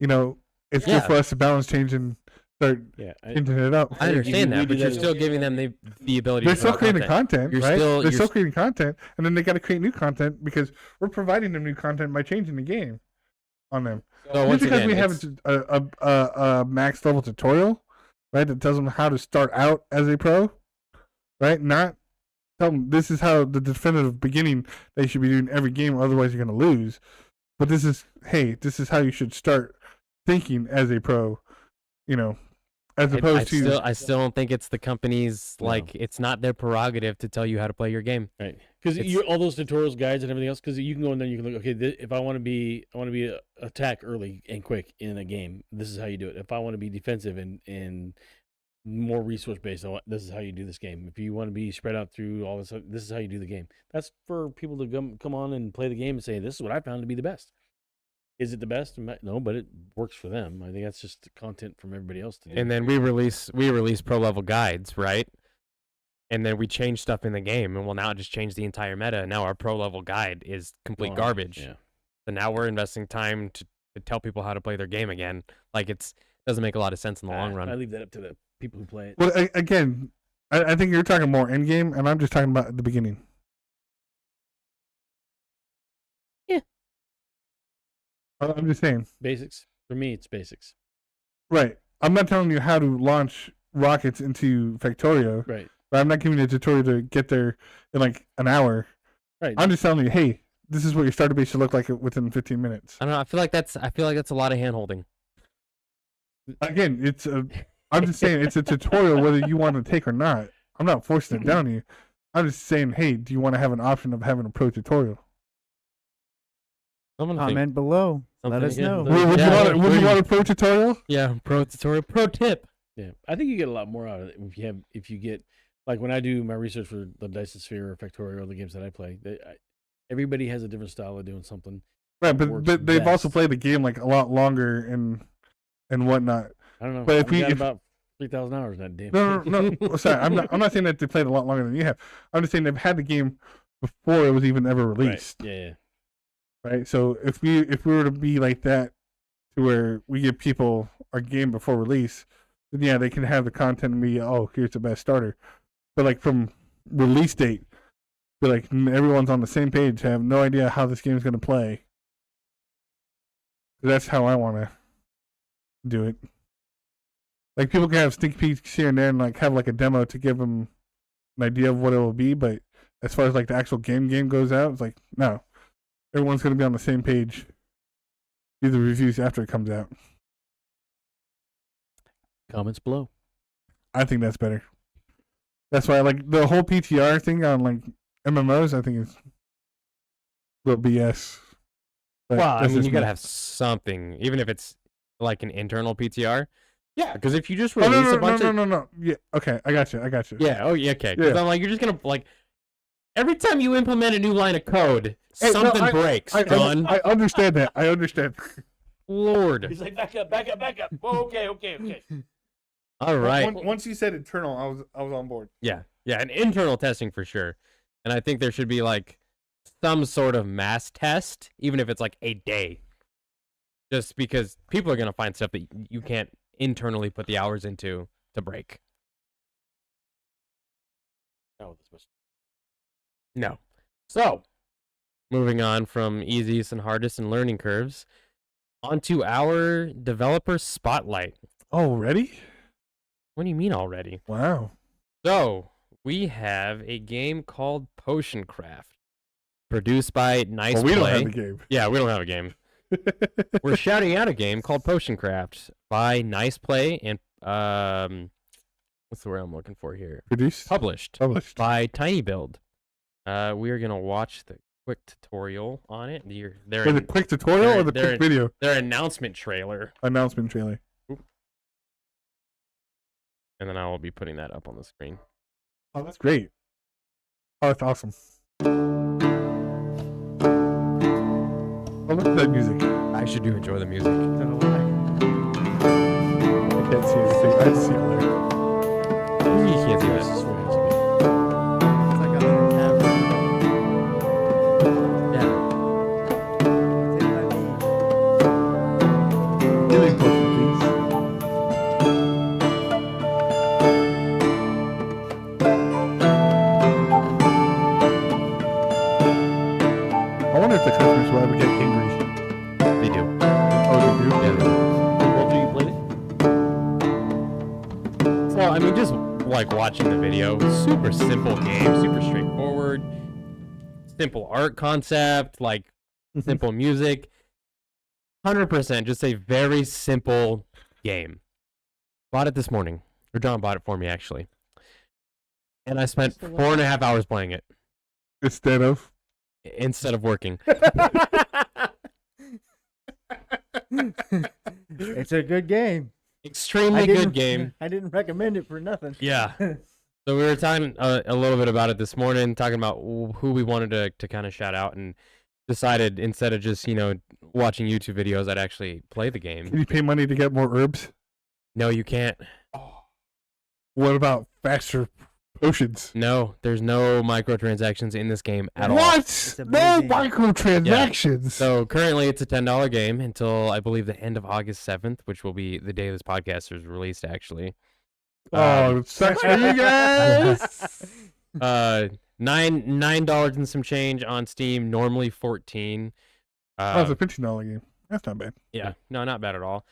Speaker 2: it's good for us to balance change and start changing it up.
Speaker 1: I understand that, but you're still giving them the ability.
Speaker 2: They're still creating content, right? They're still creating content, and then they got to create new content because we're providing them new content by changing the game on them.
Speaker 1: So
Speaker 2: just because we have a max level tutorial, right, that tells them how to start out as a pro, right? Not tell them this is how the definitive beginning they should be doing every game, otherwise you're going to lose. But this is how you should start thinking as a pro, as opposed to.
Speaker 1: I still don't think it's the company's it's not their prerogative to tell you how to play your game,
Speaker 3: right? Because all those tutorials, guides, and everything else. Because you can go in there, and you can look. Okay, if I want to be attack early and quick in a game, this is how you do it. If I want to be defensive and more resource based, this is how you do this game. If you want to be spread out through all this is how you do the game. That's for people to come on and play the game and say, this is what I found to be the best. Is it the best? No, but it works for them. I think that's just content from everybody else to do.
Speaker 1: And then we release pro level guides, right? And then we change stuff in the game, and we'll now just change the entire meta. And now our pro level guide is complete garbage. Yeah. So now we're investing time to tell people how to play their game again. Like it doesn't make a lot of sense in the long run.
Speaker 3: I leave that up to the people who play it.
Speaker 2: Well, again, I think you're talking more end game, and I'm just talking about the beginning.
Speaker 1: Yeah.
Speaker 2: I'm just saying.
Speaker 3: Basics. For me, it's basics.
Speaker 2: Right. I'm not telling you how to launch rockets into Factorio.
Speaker 3: Right.
Speaker 2: But I'm not giving you a tutorial to get there in like an hour.
Speaker 3: Right.
Speaker 2: I'm just telling you, hey, this is what your starter base should look like within 15 minutes.
Speaker 1: I don't know. I feel like that's a lot of hand holding.
Speaker 2: Again, I'm just saying it's a tutorial whether you want to take or not. I'm not forcing it down on you. I'm just saying, hey, do you want to have an option of having a pro tutorial?
Speaker 1: I'm gonna think
Speaker 4: Comment below. Let
Speaker 1: something
Speaker 4: us
Speaker 1: again.
Speaker 4: know.
Speaker 2: Would
Speaker 1: Yeah,
Speaker 2: would you want a pro tutorial?
Speaker 1: Yeah, pro tutorial, pro tip.
Speaker 3: Yeah, I think you get a lot more out of it if you get like when I do my research for the Dice Sphere or Factorio, the games that I play. Everybody has a different style of doing something.
Speaker 2: Right,
Speaker 3: Works
Speaker 2: but they've also
Speaker 3: best.
Speaker 2: played the game like a lot longer and whatnot.
Speaker 3: I don't know.
Speaker 2: But if
Speaker 3: I've
Speaker 2: we-
Speaker 3: got
Speaker 2: if-
Speaker 3: about 3,000 hours in that damn.
Speaker 2: No. Sorry, I'm not saying that they played a lot longer than you have. I'm just saying they've had the game before it was even ever
Speaker 3: Right.
Speaker 2: released.
Speaker 3: Yeah.
Speaker 2: Right. So if we were to be like that, to where we give people a game before release, then yeah, they can have the content and be, oh, here's the best starter. But like from release date, be like everyone's on the same page, have no idea how this game's gonna play. That's how I want to do it. Like people can have sneak peeks here and there, and like have like a demo to give them an idea of what it will be. But as far as like the actual game goes out, it's like no, everyone's gonna be on the same page. Do the reviews after it comes out.
Speaker 3: Comments below.
Speaker 2: I think that's better. That's why like the whole PTR thing on like MMOs, I think is little BS. But
Speaker 1: Well, I
Speaker 2: that's
Speaker 1: mean,
Speaker 2: just
Speaker 1: you gotta
Speaker 2: me.
Speaker 1: have something, even if it's like an internal PTR. Yeah, because if you just
Speaker 2: Oh,
Speaker 1: release a bunch of
Speaker 2: no. Yeah, okay, I got you.
Speaker 1: yeah, oh yeah, okay. Because
Speaker 2: Yeah.
Speaker 1: I'm like, you're just gonna like every time you implement a new line of code,
Speaker 2: Hey, no,
Speaker 1: something breaks. John,
Speaker 2: I understand that. I understand.
Speaker 1: Lord.
Speaker 3: He's like, back up. Whoa, okay.
Speaker 1: All right.
Speaker 2: Once you said internal, I was on board.
Speaker 1: Yeah, and internal testing for sure. And I think there should be like some sort of mass test, even if it's like a day. Just because people are gonna find stuff that you can't internally put the hours into to break. No. So, moving on from easiest and hardest and learning curves, onto our developer spotlight.
Speaker 2: Oh, ready?
Speaker 1: What do you mean already?
Speaker 2: Wow.
Speaker 1: So, we have a game called Potion Craft, produced by Nice
Speaker 2: Well, we
Speaker 1: Play.
Speaker 2: don't have the game.
Speaker 1: Yeah, we don't have a game. We're shouting out a game called Potion Craft by Nice Play and what's the word I'm looking for here?
Speaker 2: Produced.
Speaker 1: Published
Speaker 2: Published.
Speaker 1: by Tiny Build. We are gonna watch the quick tutorial on it.
Speaker 2: Is it quick tutorial or the
Speaker 1: they're-
Speaker 2: quick video
Speaker 1: their announcement trailer,
Speaker 2: announcement trailer?
Speaker 1: and then I will be putting that up on the screen.
Speaker 2: Oh, that's great. Oh, that's awesome. Oh, look at that music.
Speaker 1: I actually do enjoy the music.
Speaker 2: I can't see anything. I see it there.
Speaker 1: You can't see that.
Speaker 4: It's like a little cavern.
Speaker 1: Yeah.
Speaker 4: Take my lead.
Speaker 2: Healing potion, please. I wonder if the customers will ever get angry.
Speaker 1: They do.
Speaker 2: Oh, they do?
Speaker 1: Yeah, they do.
Speaker 3: Walter, you played it?
Speaker 1: So, I mean, just like watching the video, super simple game, super straightforward, simple art concept, like simple music. 100%, just a very simple game. Bought it this morning, or John bought it for me actually, and I spent 4.5 hours playing it
Speaker 2: Instead of.
Speaker 1: instead of working.
Speaker 4: It's a good game.
Speaker 1: Extremely good game.
Speaker 4: I didn't recommend it for nothing.
Speaker 1: Yeah. So we were talking a little bit about it this morning, talking about who we wanted to kind of shout out, and decided instead of just, watching YouTube videos, I'd actually play the
Speaker 2: Can
Speaker 1: game.
Speaker 2: you pay money to get more herbs?
Speaker 1: No, you can't.
Speaker 2: What about faster potions?
Speaker 1: No, there's no microtransactions in this game at all.
Speaker 2: What?
Speaker 4: a
Speaker 2: No
Speaker 4: big game.
Speaker 2: microtransactions.
Speaker 1: So currently it's a $10 game until I believe the end of August 7th, which will be the day this podcast is released actually.
Speaker 2: Oh, it sucks for you guys.
Speaker 1: $9 and some change on Steam, normally 14.
Speaker 2: Oh, it's a $15 game. That's not bad.
Speaker 1: Yeah, no, not bad at all.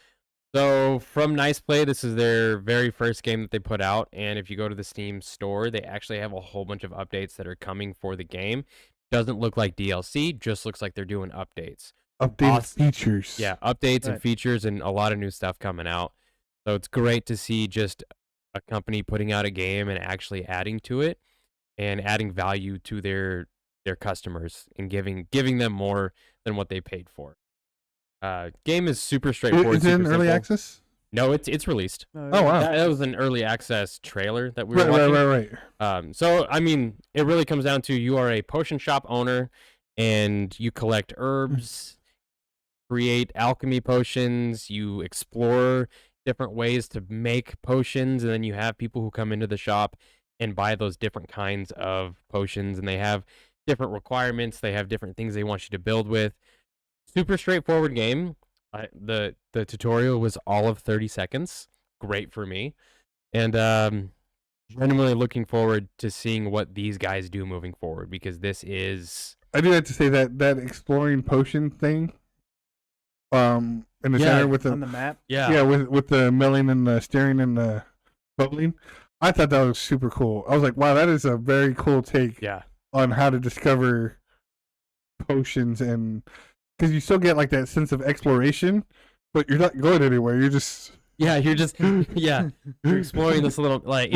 Speaker 1: So from Nice Play, this is their very first game that they put out, and if you go to the Steam store, they actually have a whole bunch of updates that are coming for the game. Doesn't look like DLC, just looks like they're doing updates.
Speaker 2: Updated
Speaker 1: Awesome.
Speaker 2: features.
Speaker 1: Yeah, updates and
Speaker 4: Right.
Speaker 1: features and a lot of new stuff coming out. So it's great to see just a company putting out a game and actually adding to it. and adding value to their customers and giving them more than what they paid for. Game is super straightforward.
Speaker 2: Is it in
Speaker 1: super
Speaker 2: early
Speaker 1: simple.
Speaker 2: access?
Speaker 1: No, it's released.
Speaker 2: Oh, wow.
Speaker 1: That was an early access trailer that we were
Speaker 2: Right,
Speaker 1: watching.
Speaker 2: right.
Speaker 1: So I mean, it really comes down to you are a potion shop owner, and you collect herbs, create alchemy potions, you explore different ways to make potions, and then you have people who come into the shop and buy those different kinds of potions, and they have different requirements. They have different things they want you to build with. Super straightforward game. The tutorial was all of 30 seconds. Great for me. And genuinely looking forward to seeing what these guys do moving forward, because this is...
Speaker 2: I do have to say that exploring potion thing, in the center with
Speaker 4: on
Speaker 2: the
Speaker 4: the map.
Speaker 2: yeah with the milling and the steering and the bubbling, I thought that was super cool. I was like, wow, that is a very cool take
Speaker 1: Yeah.
Speaker 2: on how to discover potions, and because you still get like that sense of exploration, but you're not going anywhere. You're just
Speaker 1: Yeah, you're just... Yeah. You're exploring this little... Like,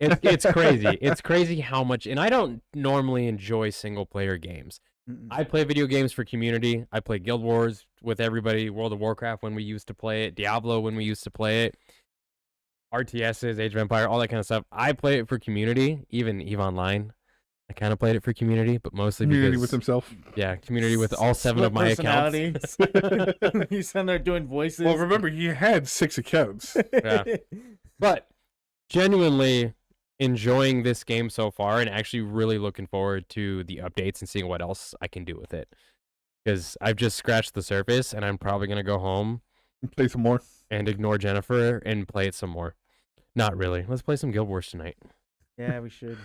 Speaker 1: it's crazy. It's crazy how much... And I don't normally enjoy single-player games.
Speaker 4: Mm-mm.
Speaker 1: I play video games for community. I play Guild Wars with everybody, World of Warcraft when we used to play it, Diablo when we used to play it, RTSs, Age of Empire, all that kind of stuff. I play it for community, even EVE Online. I kind of played it for community, but mostly
Speaker 2: community
Speaker 1: because...
Speaker 2: with himself.
Speaker 1: Yeah, community with all 7 of my accounts.
Speaker 4: He's sitting there doing voices.
Speaker 2: Well, remember, you had 6 accounts.
Speaker 1: Yeah. But genuinely enjoying this game so far, and actually really looking forward to the updates and seeing what else I can do with it. Because I've just scratched the surface, and I'm probably going to go home
Speaker 2: Play some more.
Speaker 1: and ignore Jennifer and play it some more. Not really. Let's play some Guild Wars tonight.
Speaker 4: Yeah, we should.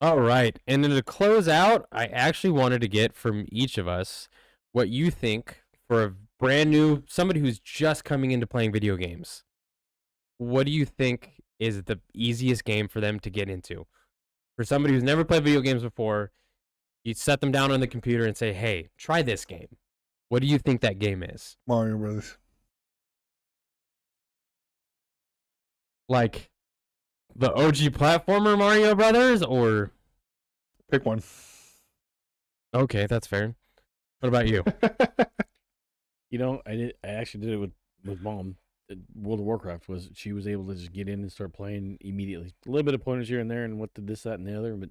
Speaker 1: All right. And then to close out, I actually wanted to get from each of us what you think for a brand new, somebody who's just coming into playing video games. What do you think is the easiest game for them to get into? For somebody who's never played video games before, you set them down on the computer and say, hey, try this game. What do you think that game is?
Speaker 2: Mario Brothers.
Speaker 1: Like the OG platformer Mario Brothers, or...
Speaker 2: Pick one.
Speaker 1: Okay, that's fair. What about you?
Speaker 3: You know, I actually did it with Mom. World of Warcraft she was able to just get in and start playing immediately. A little bit of pointers here and there, and what did this, that, and the other, but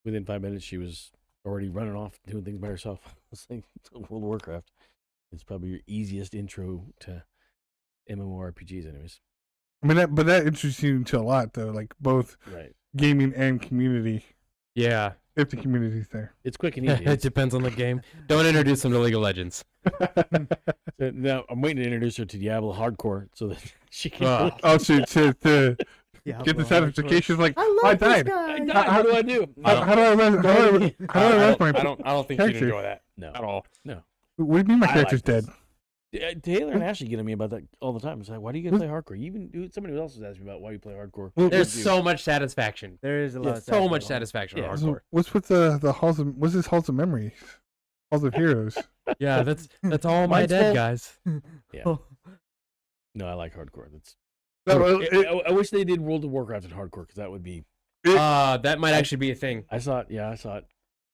Speaker 3: within 5 minutes she was already running off doing things by herself. I was like, World of Warcraft is probably your easiest intro to MMORPGs, anyways.
Speaker 2: I mean, but that interests you to a lot, though, like both
Speaker 3: Right.
Speaker 2: gaming and community,
Speaker 1: Yeah.
Speaker 2: if the community's there.
Speaker 3: It's quick and easy.
Speaker 1: It depends on the game. Don't introduce them to League of Legends.
Speaker 3: Now I'm waiting to introduce her to Diablo Hardcore so that she can.
Speaker 2: Oh, to
Speaker 4: Yeah,
Speaker 2: get the
Speaker 4: well,
Speaker 2: satisfaction, like,
Speaker 4: I
Speaker 2: I
Speaker 4: love this
Speaker 2: died.
Speaker 4: guy.
Speaker 3: How do I do?
Speaker 2: How do I run? How do I run my?
Speaker 1: I don't think
Speaker 2: character.
Speaker 1: you'd enjoy that
Speaker 3: No.
Speaker 1: at all.
Speaker 2: What do you mean my
Speaker 3: I
Speaker 2: character's
Speaker 3: like this.
Speaker 2: dead?
Speaker 3: Taylor and Ashley get on me about that all the time. It's like, why do you guys play hardcore? Somebody else has asked me about why you play hardcore.
Speaker 1: There's so much satisfaction.
Speaker 4: There is a lot. Of
Speaker 1: So much
Speaker 4: satisfaction.
Speaker 1: satisfaction
Speaker 3: Yeah.
Speaker 1: on
Speaker 2: So
Speaker 1: hardcore.
Speaker 2: what's with the halls of? What's this halls of memories? Halls of heroes.
Speaker 1: Yeah, that's all my
Speaker 3: Mine's
Speaker 1: dead
Speaker 3: full.
Speaker 1: guys.
Speaker 3: Yeah. No, I like hardcore.
Speaker 2: No,
Speaker 3: I wish they did World of Warcraft in hardcore because that would be.
Speaker 1: That might actually be a thing.
Speaker 3: I saw it. Yeah, I saw it.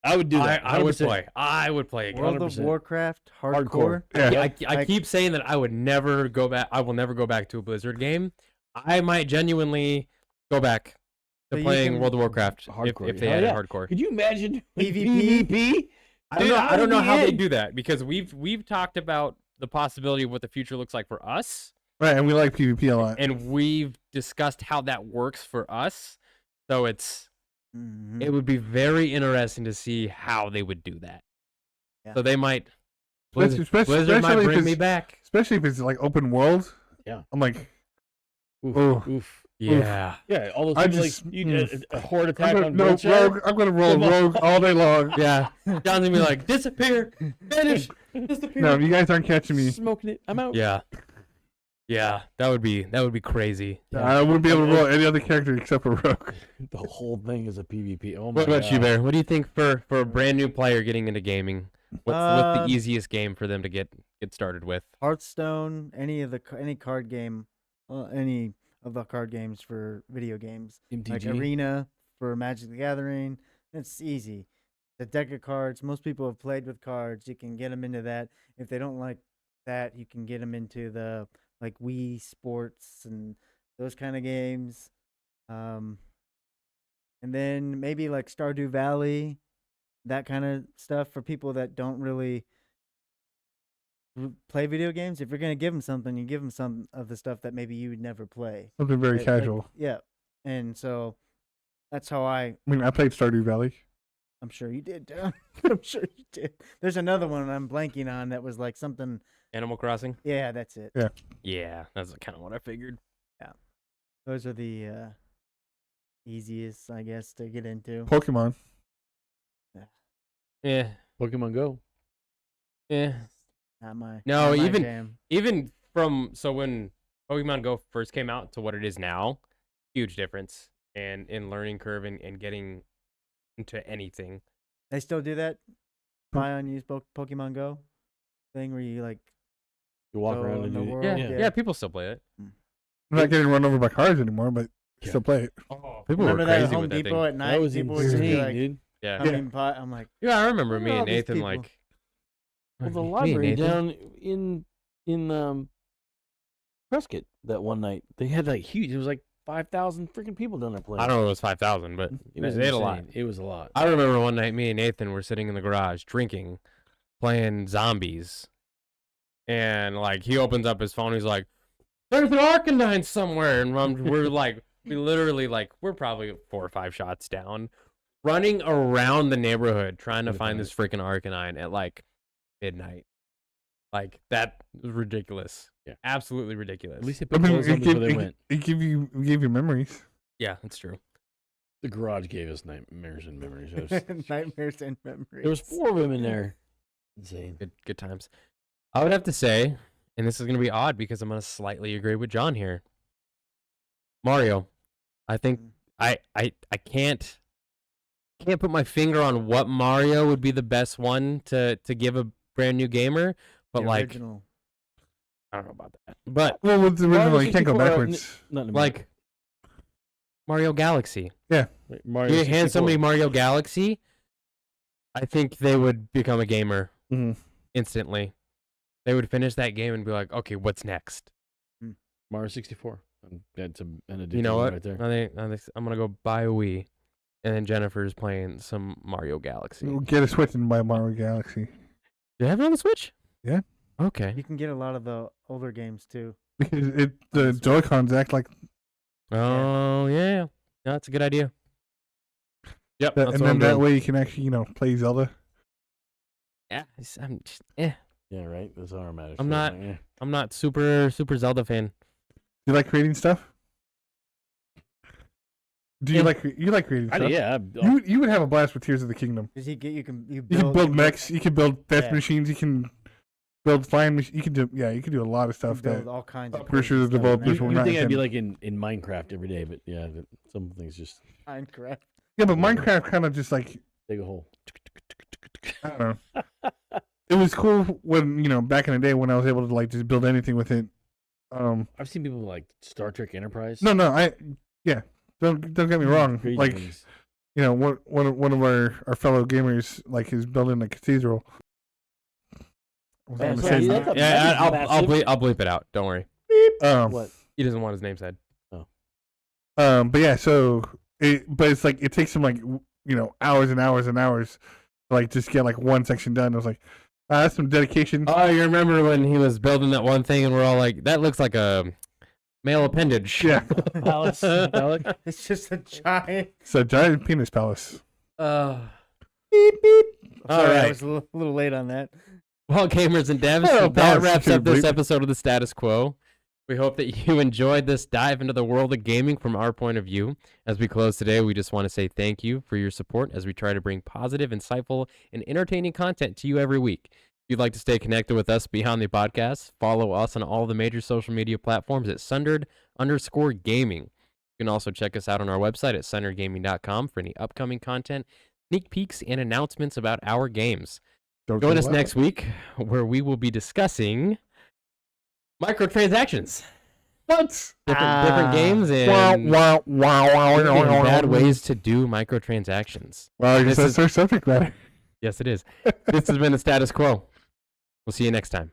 Speaker 3: I would do that.
Speaker 1: I would
Speaker 3: 100%.
Speaker 1: play. I would play again.
Speaker 4: World of
Speaker 3: 100%.
Speaker 4: Warcraft
Speaker 3: Hardcore.
Speaker 4: hardcore.
Speaker 2: Yeah.
Speaker 1: I keep saying that I would never go back. I will never go back to a Blizzard game. I might genuinely go back
Speaker 4: So
Speaker 1: to
Speaker 4: you
Speaker 1: playing
Speaker 4: can-
Speaker 1: World of Warcraft
Speaker 3: Hardcore,
Speaker 1: if they
Speaker 3: hell
Speaker 1: added
Speaker 3: yeah.
Speaker 1: hardcore.
Speaker 3: Could you imagine
Speaker 4: PvP?
Speaker 3: PvP?
Speaker 1: I don't know how they do that, because we've talked about the possibility of what the future looks like for us,
Speaker 2: Right, and we like PvP a lot.
Speaker 1: and we've discussed how that works for us. So
Speaker 4: Mhm.
Speaker 1: it would be very interesting to see how they would do that.
Speaker 4: Yeah.
Speaker 1: So they might.
Speaker 2: Especially
Speaker 1: Blizzard might
Speaker 2: if
Speaker 1: bring
Speaker 2: it's-
Speaker 1: me back.
Speaker 2: Especially if it's like open world.
Speaker 3: Yeah.
Speaker 2: I'm like,
Speaker 3: Oof,
Speaker 2: Oh.
Speaker 3: oof.
Speaker 1: Yeah.
Speaker 3: Yeah, all those
Speaker 2: I
Speaker 3: things
Speaker 2: just-
Speaker 3: like you a horde
Speaker 2: I'm
Speaker 3: attack
Speaker 2: gonna,
Speaker 3: on
Speaker 2: no
Speaker 3: Bloodshatter.
Speaker 2: rogue. I'm gonna roll
Speaker 3: Come on.
Speaker 2: rogue all day long.
Speaker 1: Yeah. John's gonna be like, disappear, finish, disappear.
Speaker 2: No, you guys aren't catching me.
Speaker 3: Smoking it. I'm out.
Speaker 1: Yeah. Yeah, that would be crazy.
Speaker 2: I wouldn't be able to roll any other character except for rogue.
Speaker 3: The whole thing is a PvP. Oh my
Speaker 1: What about you,
Speaker 3: God.
Speaker 1: Bear? What do you think for a brand new player getting into gaming? What's the
Speaker 4: Um,
Speaker 1: easiest game for them to get started with?
Speaker 4: Hearthstone, any card game, any of the card games for video games, like
Speaker 3: MTG?
Speaker 4: Arena for Magic the Gathering. It's easy. The deck of cards. Most people have played with cards. You can get them into that. If they don't like that, you can get them into the like Wii Sports and those kind of games. And then maybe like Stardew Valley, that kind of stuff for people that don't really play video games. If you're gonna give them something, you give them some of the stuff that maybe you would never play.
Speaker 2: Something very
Speaker 4: Like,
Speaker 2: casual.
Speaker 4: yeah, and so that's how
Speaker 2: I mean, I played Stardew Valley.
Speaker 4: I'm sure you did. I'm sure you did. There's another one I'm blanking on that was like something.
Speaker 1: Animal Crossing.
Speaker 4: Yeah, that's it.
Speaker 2: Yeah.
Speaker 1: Yeah, that's kind of what I figured.
Speaker 4: Those are the easiest, I guess, to get into.
Speaker 2: Pokemon.
Speaker 1: Yeah,
Speaker 3: Pokemon Go.
Speaker 1: yeah.
Speaker 4: Not my.
Speaker 1: No,
Speaker 4: not my
Speaker 1: even-
Speaker 4: jam.
Speaker 1: Even so when Pokemon Go first came out to what it is now, huge difference in learning curve and getting into anything.
Speaker 4: They still do that. Buy on use Pokemon Go thing where you like.
Speaker 3: You walk
Speaker 4: Go
Speaker 3: around
Speaker 4: in
Speaker 3: and
Speaker 4: the
Speaker 3: do
Speaker 4: world.
Speaker 1: Yeah,
Speaker 4: Yeah.
Speaker 1: yeah, people still play it.
Speaker 2: I'm not getting run over by cars anymore, but
Speaker 3: Yeah.
Speaker 2: still play it.
Speaker 1: Oh, people
Speaker 4: Remember
Speaker 1: were
Speaker 4: that at
Speaker 1: crazy
Speaker 4: Home
Speaker 1: with that
Speaker 4: Depot
Speaker 1: thing.
Speaker 4: at night?
Speaker 3: That was
Speaker 4: People would just be
Speaker 3: insane,
Speaker 4: like,
Speaker 3: dude.
Speaker 1: Yeah,
Speaker 4: pumping pot. I'm like,
Speaker 1: yeah. I remember
Speaker 4: Look
Speaker 1: me
Speaker 4: at all
Speaker 1: and
Speaker 4: these
Speaker 1: Nathan
Speaker 4: people.
Speaker 1: like.
Speaker 3: Well, the
Speaker 1: Me and
Speaker 3: library
Speaker 1: Nathan?
Speaker 3: down in Prescott that one night, they had like huge. It was like 5,000 freaking people down there playing.
Speaker 1: I don't know if it was 5,000, but
Speaker 3: It was
Speaker 1: they had a lot.
Speaker 3: insane. It was a lot.
Speaker 1: I remember one night me and Nathan were sitting in the garage drinking, playing zombies, and like he opens up his phone. He's like, "There's an Arcanine somewhere," and we're like, we literally like we're probably 4 or 5 shots down, running around the neighborhood trying to find this freaking Arcanine at like midnight. Like that was ridiculous.
Speaker 3: Yeah.
Speaker 1: Absolutely ridiculous.
Speaker 3: At least they
Speaker 2: I
Speaker 3: put
Speaker 2: mean,
Speaker 3: clothes on before they went.
Speaker 2: it gave you memories.
Speaker 1: Yeah, that's true.
Speaker 3: The garage gave us nightmares and memories. It was-
Speaker 4: nightmares and memories.
Speaker 3: there was 4 of them in there. Insane.
Speaker 1: Good times. I would have to say, and this is going to be odd because I'm going to slightly agree with John here. Mario, I think I can't put my finger on what Mario would be the best one to give a brand new gamer, but
Speaker 4: The
Speaker 1: like
Speaker 4: original.
Speaker 1: I don't know about that. But
Speaker 2: Well, with the original,
Speaker 3: Mario
Speaker 2: you can't go
Speaker 3: 64,
Speaker 2: backwards.
Speaker 3: Not in a
Speaker 1: like Mario Galaxy.
Speaker 3: minute. Mario
Speaker 1: You hand
Speaker 3: 64.
Speaker 1: somebody Mario Galaxy, I think they would become a gamer
Speaker 2: Mhm.
Speaker 1: instantly. They would finish that game and be like, "Okay, what's next?"
Speaker 3: Mario 64. That's an addiction
Speaker 1: You know what?
Speaker 3: right there.
Speaker 1: I think I'm gonna go buy a Wii, and then Jennifer's playing some Mario Galaxy.
Speaker 2: We'll get a Switch and buy Mario Galaxy.
Speaker 1: Do they have it on the Switch?
Speaker 2: Yeah.
Speaker 1: Okay.
Speaker 4: You can get a lot of the older games too.
Speaker 2: Because the Joy-Cons act like
Speaker 1: Oh yeah, that's a good idea. Yep.
Speaker 2: that,
Speaker 1: That's
Speaker 2: and
Speaker 1: what
Speaker 2: then
Speaker 1: I'm
Speaker 2: that
Speaker 1: doing.
Speaker 2: way you can actually, play Zelda.
Speaker 1: Yeah, I'm just,
Speaker 3: Yeah, right. That's all that matters.
Speaker 1: I'm
Speaker 3: So,
Speaker 1: not-
Speaker 3: yeah.
Speaker 1: I'm not super Zelda fan.
Speaker 2: Do you like creating stuff? Do you
Speaker 1: Yeah.
Speaker 2: like creating stuff?
Speaker 3: Yeah.
Speaker 2: You would have a blast with Tears of the Kingdom.
Speaker 4: Because you can
Speaker 2: You can build mechs. You can build death
Speaker 4: Yeah.
Speaker 2: machines. You can build flying machines. You can do a lot of
Speaker 4: you
Speaker 2: stuff
Speaker 4: build
Speaker 2: that
Speaker 4: all kinds
Speaker 2: I'm
Speaker 4: of
Speaker 2: pretty sure
Speaker 4: crazy
Speaker 2: the
Speaker 4: stuff in
Speaker 2: developers
Speaker 4: there.
Speaker 2: will
Speaker 3: You
Speaker 2: not
Speaker 3: think I'd be
Speaker 2: intend-
Speaker 3: like in Minecraft every day, but yeah, some things just
Speaker 4: Minecraft.
Speaker 2: Yeah, but Minecraft kind of just like
Speaker 3: dig a hole.
Speaker 2: I don't know. It was cool when back in the day when I was able to like just build anything with it.
Speaker 3: I've seen people like Star Trek Enterprise.
Speaker 2: No, don't get me wrong.
Speaker 3: Crazy
Speaker 2: Like
Speaker 3: things.
Speaker 2: one of our fellow gamers like is building a cathedral. Was
Speaker 3: Yeah,
Speaker 2: on the
Speaker 3: so
Speaker 2: same-
Speaker 3: that's a-
Speaker 1: Yeah,
Speaker 3: that'd be
Speaker 1: I'll
Speaker 3: massive.
Speaker 1: I'll bleep it out. Don't worry.
Speaker 3: What?
Speaker 1: He doesn't want his name said.
Speaker 2: But yeah, so it's like it takes him like hours and hours and hours to like just get like one section done. I was like, that's some dedication.
Speaker 1: Oh, you remember when he was building that one thing, and we're all like, "That looks like a male appendage."
Speaker 2: Yeah,
Speaker 3: Alice, Alec?
Speaker 4: It's just a giant.
Speaker 2: it's a giant penis palace.
Speaker 4: Beep beep.
Speaker 1: All
Speaker 4: Sorry, I
Speaker 1: right.
Speaker 4: was a little late on that.
Speaker 1: Well, gamers and devs,
Speaker 2: Oh,
Speaker 1: that
Speaker 2: balance
Speaker 1: wraps
Speaker 2: to
Speaker 1: up this
Speaker 2: bleep.
Speaker 1: episode of the Status Quo. We hope that you enjoyed this dive into the world of gaming from our point of view. As we close today, we just want to say thank you for your support as we try to bring positive, insightful, and entertaining content to you every week. If you'd like to stay connected with us beyond the podcast, follow us on all the major social media platforms at Sundered_Gaming. You can also check us out on our website at sunderedgaming.com for any upcoming content, sneak peeks, and announcements about our games. Join us next week where we will be discussing microtransactions.
Speaker 2: What?
Speaker 1: different games
Speaker 2: Wow,
Speaker 1: and,
Speaker 2: wow, wow, wow,
Speaker 1: and
Speaker 2: wow,
Speaker 1: bad
Speaker 2: wow.
Speaker 1: ways to do microtransactions.
Speaker 2: Well, I guess
Speaker 1: This
Speaker 2: that's our subject matter.
Speaker 1: Yes, it is. This has been the status quo. We'll see you next time.